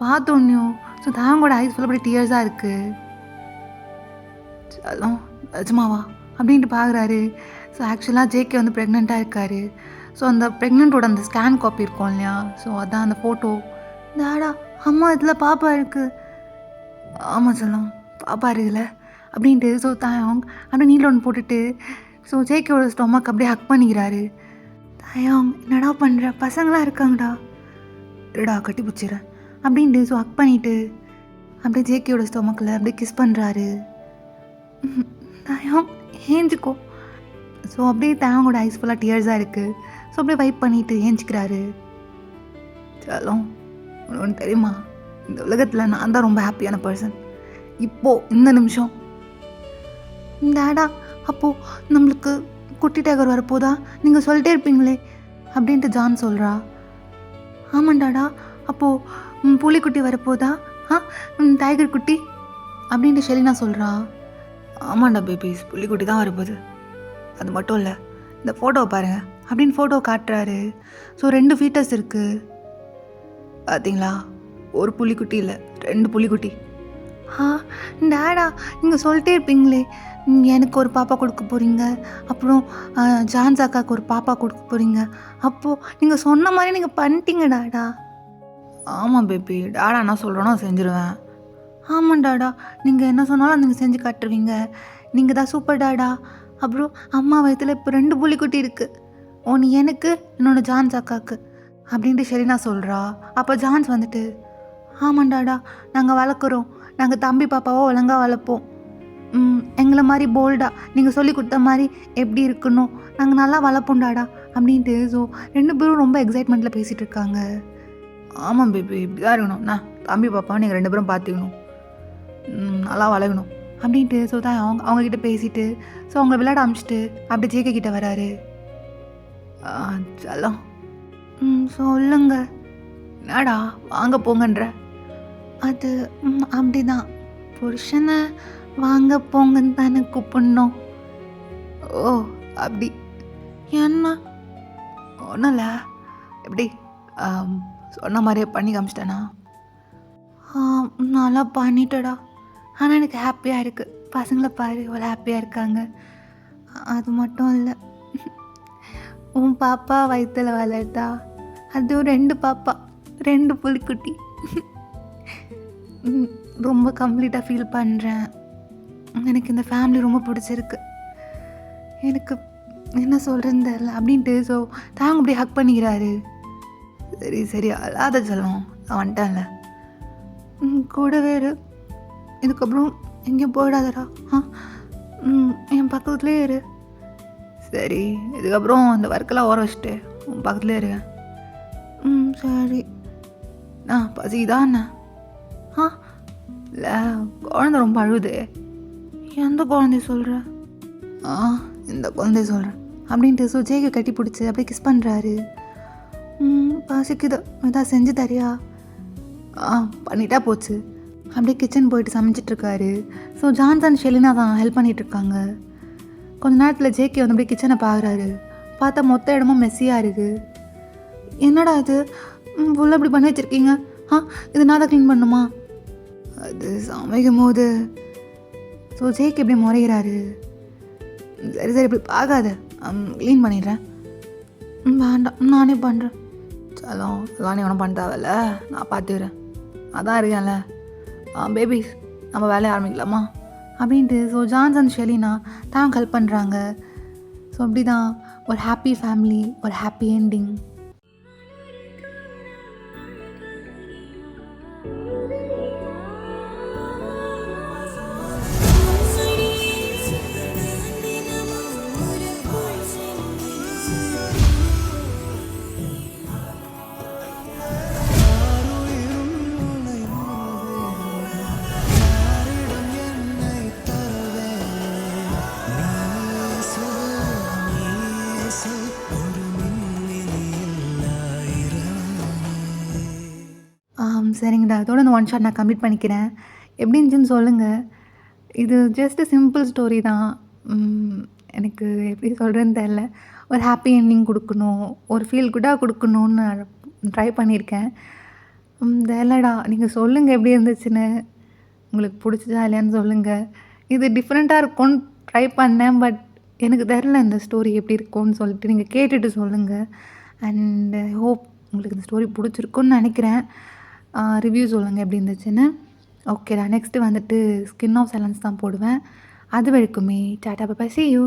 S1: பார்த்தோன்னையும் தாங்கோட ஐஸ் ஃபுல்லாக அப்படியே டியர்ஸாக இருக்குது. சொல்லும் நிஜமாவா அப்படின்ட்டு பார்க்குறாரு. ஆக்சுவலாக ஜேகே வந்து ப்ரெக்னெண்ட்டாக இருக்கார். அந்த ப்ரெக்னெண்ட்டோட அந்த ஸ்கேன் காப்பி இருக்கும் இல்லையா, அதான் அந்த ஃபோட்டோ. டாடா அம்மா இதில் பாப்பா இருக்குது. ஆமாம் சொல்லும் பாப்பா இருக்குல்ல அப்படின்ட்டு தாயாங் அப்படியே நீல ஒன்று போட்டுட்டு ஜேகேவோட ஸ்டொமக் அப்படியே ஹக் பண்ணிக்கிறாரு. தாயாங் என்னடா பண்ணுற, பசங்களாம் இருக்காங்கடா. இருடா கட்டி பிடிச்சிடுறேன் அப்படின்ட்டு ஹக் பண்ணிவிட்டு அப்படியே ஜேகேவோட ஸ்டொமக்கில் அப்படியே கிஸ் பண்ணுறாரு. தாயாங் ஏஞ்சிக்கோ. அப்படியே தாயாங்கோட ஐஸ் ஃபுல்லாக டியர்ஸாக இருக்குது. அப்படியே வைப் பண்ணிவிட்டு ஏஞ்சிக்கிறாரு. சொல்லும் ஒன்று தெரியுமா, இந்த உலகத்தில் நான் தான் ரொம்ப ஹாப்பியான பர்சன் இப்போது இந்த நிமிஷம். டாடா அப்போது நம்மளுக்கு குட்டி டைகர் வரப்போதா நீங்கள் சொல்லிட்டே இருப்பீங்களே அப்படின்ட்டு ஜான் சொல்கிறா. ஆமாண்டாடா, அப்போது புலிக்குட்டி வரப்போதா டைகர் குட்டி அப்படின்ட்டு ஷெலினா சொல்கிறா. ஆமாண்டா பேபிஸ், புலிக்குட்டி தான் வரப்போகுது. அது மட்டும் இல்லை, இந்த ஃபோட்டோவை பாருங்க அப்படின்னு ஃபோட்டோ காட்டுறாரு. ஸோ 2 ஃபீட்டஸ் இருக்குது பார்த்தீங்களா, ஒரு புலிக்குட்டி இல்லை 2 புலிக்குட்டி. டேடா நீங்கள் சொல்லிட்டே இருப்பீங்களே எனக்கு ஒரு பாப்பா கொடுக்க போகிறீங்க, அப்புறம் ஜான்ஸ் அக்காவுக்கு ஒரு பாப்பா கொடுக்க போகிறீங்க, அப்போது நீங்கள் சொன்ன மாதிரி நீங்கள் பண்ணிட்டீங்க டாடா. ஆமாம் பேபி, டாடா என்ன சொல்கிறோன்னா செஞ்சுருவேன். ஆமாம் டாடா, நீங்கள் என்ன சொன்னாலும் நீங்கள் செஞ்சு காட்டுருவீங்க, நீங்கள் தான் சூப்பர் டாடா. அப்புறம் அம்மா வயிற்றுல இப்போ 2 புலிக்குட்டி இருக்குது, ஒன்று எனக்கு இன்னொன்று ஜான்ஸ் அக்காவுக்கு அப்படின்ட்டு ஷெலினா சொல்கிறா. அப்போ ஜான்ஸ் வந்துட்டு, ஆமாம் டாடா, நாங்கள் வளர்க்குறோம், நாங்கள் தம்பி பாப்பாவோ ஒழுங்காக வளர்ப்போம், எங்களை மாதிரி போல்டாக நீங்கள் சொல்லி கொடுத்த மாதிரி எப்படி இருக்கணும் நாங்கள் நல்லா வளர்ப்போம் டாடா அப்படின்ட்டு. ஸோ 2 பேரும் ரொம்ப எக்ஸைட்மெண்ட்டில் பேசிகிட்டு இருக்காங்க. ஆமாம் பேபி, இப்படி தான் இருக்கணும், நான் தம்பி பாப்பாவை நீங்கள் 2 பேரும் பார்த்துக்கணும், நல்லா வளர்க்கணும் அப்படின்ட்டு. ஸோ தான் அவங்கக்கிட்ட பேசிட்டு ஸோ அவங்கள விளையாட அமிச்சிட்டு அப்படி ஜேகே கிட்ட வராரு. செல்லம், சொல்லுங்க. என்னடா வாங்க போங்கன்ற? அது அப்படிதான், புருஷனை வாங்க போங்கன்னு தானே கூப்பிடணும். ஓ அப்படி, என்ன ஒன்றும் இல்லை, எப்படி சொன்ன மாதிரியே பண்ணி காமிச்சிட்டேனா? நல்லா பண்ணிட்டடா, ஆனால் எனக்கு ஹாப்பியாக இருக்குது, பசங்களை பாரு அவ்வளோ ஹாப்பியாக இருக்காங்க. அது மட்டும் இல்லை, உன் பாப்பா வயிற்றில் வளர்த்தா, அதுவும் 2 பாப்பா 2 புலிக்குட்டி. ரொம்ப கம்ப்ளீட்டாக ஃபீல் பண்ணுறேன், எனக்கு இந்த ஃபேமிலி ரொம்ப பிடிச்சிருக்கு, எனக்கு என்ன சொல்கிறேன்னு தெரில அப்படின்ட்டு. ஸோ தாங்க அப்படியே ஹக் பண்ணிக்கிறாரு. சரி சரி அழாத செல்லம், நான் வந்துட்டேன்ல, கூட வேறு இதுக்கப்புறம் எங்கேயும் போயிடாதடா, என் பக்கத்துலேயே இரு. சரி, இதுக்கப்புறம் அந்த ஒர்க்கெல்லாம் ஓர வச்சுட்டு உன் பக்கத்துலேயே இரு. சரி. பசிதான் என்ன? இல்லை, குழந்தை ரொம்ப அழுது. எந்த குழந்தைய சொல்கிற? இந்த குழந்தைய சொல்கிறேன் அப்படின்ட்டு. ஸோ ஜேகே கட்டி பிடிச்சி அப்படியே கிஸ் பண்ணுறாரு. பசிக்குது, எதாவது செஞ்சு தரியா? பண்ணிட்டா போச்சு. அப்படியே கிச்சன் போயிட்டு சமைச்சிட்ருக்காரு. ஸோ ஜான்ஸ் அண்ட் ஷெலினா தான் ஹெல்ப் பண்ணிகிட்ருக்காங்க. கொஞ்ச நேரத்தில் ஜேகே வந்து அப்படியே கிச்சனை பார்க்குறாரு. பார்த்தா மொத்த இடமும் மெஸ்ஸியாக இருக்குது. என்னடா இது ஃபுல்லாக இப்படி பண்ணி வச்சுருக்கீங்க, இது நான் தான் க்ளீன் பண்ணுமா? அது சமைக்கும் போது. ஸோ ஜேகே இப்படி முறைகிறாரு. சரி சரி இப்படி பார்க்காத, க்ளீன் பண்ணிடுறேன். வேண்டாம் நானே பண்ணுறேன். சலம், அதெல்லாம் நீ ஒன்றும் பண்ண தேவையில்ல, நான் பார்த்துக்கிறேன், அதான் இருக்கேன்ல. பேபிஸ் நம்ம வேலையை ஆரம்பிக்கலாமா அப்படின்ட்டு. ஸோ ஜான்ஸ் அண்ட் ஷெலினா தான் ஹெல்ப் பண்ணுறாங்க. ஸோ அப்படி தான் ஒரு ஹாப்பி ஃபேமிலி, ஒரு ஹாப்பி என்டிங். சரிங்கடா, அதோட இந்த 1 ஷாட் நான் கம்ப்ளீட் பண்ணிக்கிறேன். எப்படி இருந்துச்சுன்னு சொல்லுங்கள். இது ஜஸ்ட்டு சிம்பிள் ஸ்டோரி தான். எனக்கு எப்படி சொல்கிறேன்னு தெரில. ஒரு ஹாப்பி என்டிங் கொடுக்கணும், ஒரு ஃபீல் குட்டாக கொடுக்கணுன்னு நான் ட்ரை பண்ணியிருக்கேன். தெரிலடா, நீங்கள் சொல்லுங்கள் எப்படி இருந்துச்சுன்னு, உங்களுக்கு பிடிச்சதா இல்லையான்னு சொல்லுங்கள். இது டிஃப்ரெண்ட்டாக இருக்கும்னு ட்ரை பண்ணேன், பட் எனக்கு தெரில இந்த ஸ்டோரி எப்படி இருக்கும்னு சொல்லிட்டு நீங்கள் கேட்டுட்டு சொல்லுங்கள். அண்ட் ஹோப் உங்களுக்கு இந்த ஸ்டோரி பிடிச்சிருக்குன்னு நினைக்கிறேன். ரிவ்யூ சொல்லுங்கள் எப்படி இருந்துச்சுன்னு. ஓகேடா, நெக்ஸ்ட்டு வந்துட்டு ஸ்கின் ஆஃப் சைலன்ஸ் தான் போடுவேன். அது வரைக்குமே tata bye bye, see you.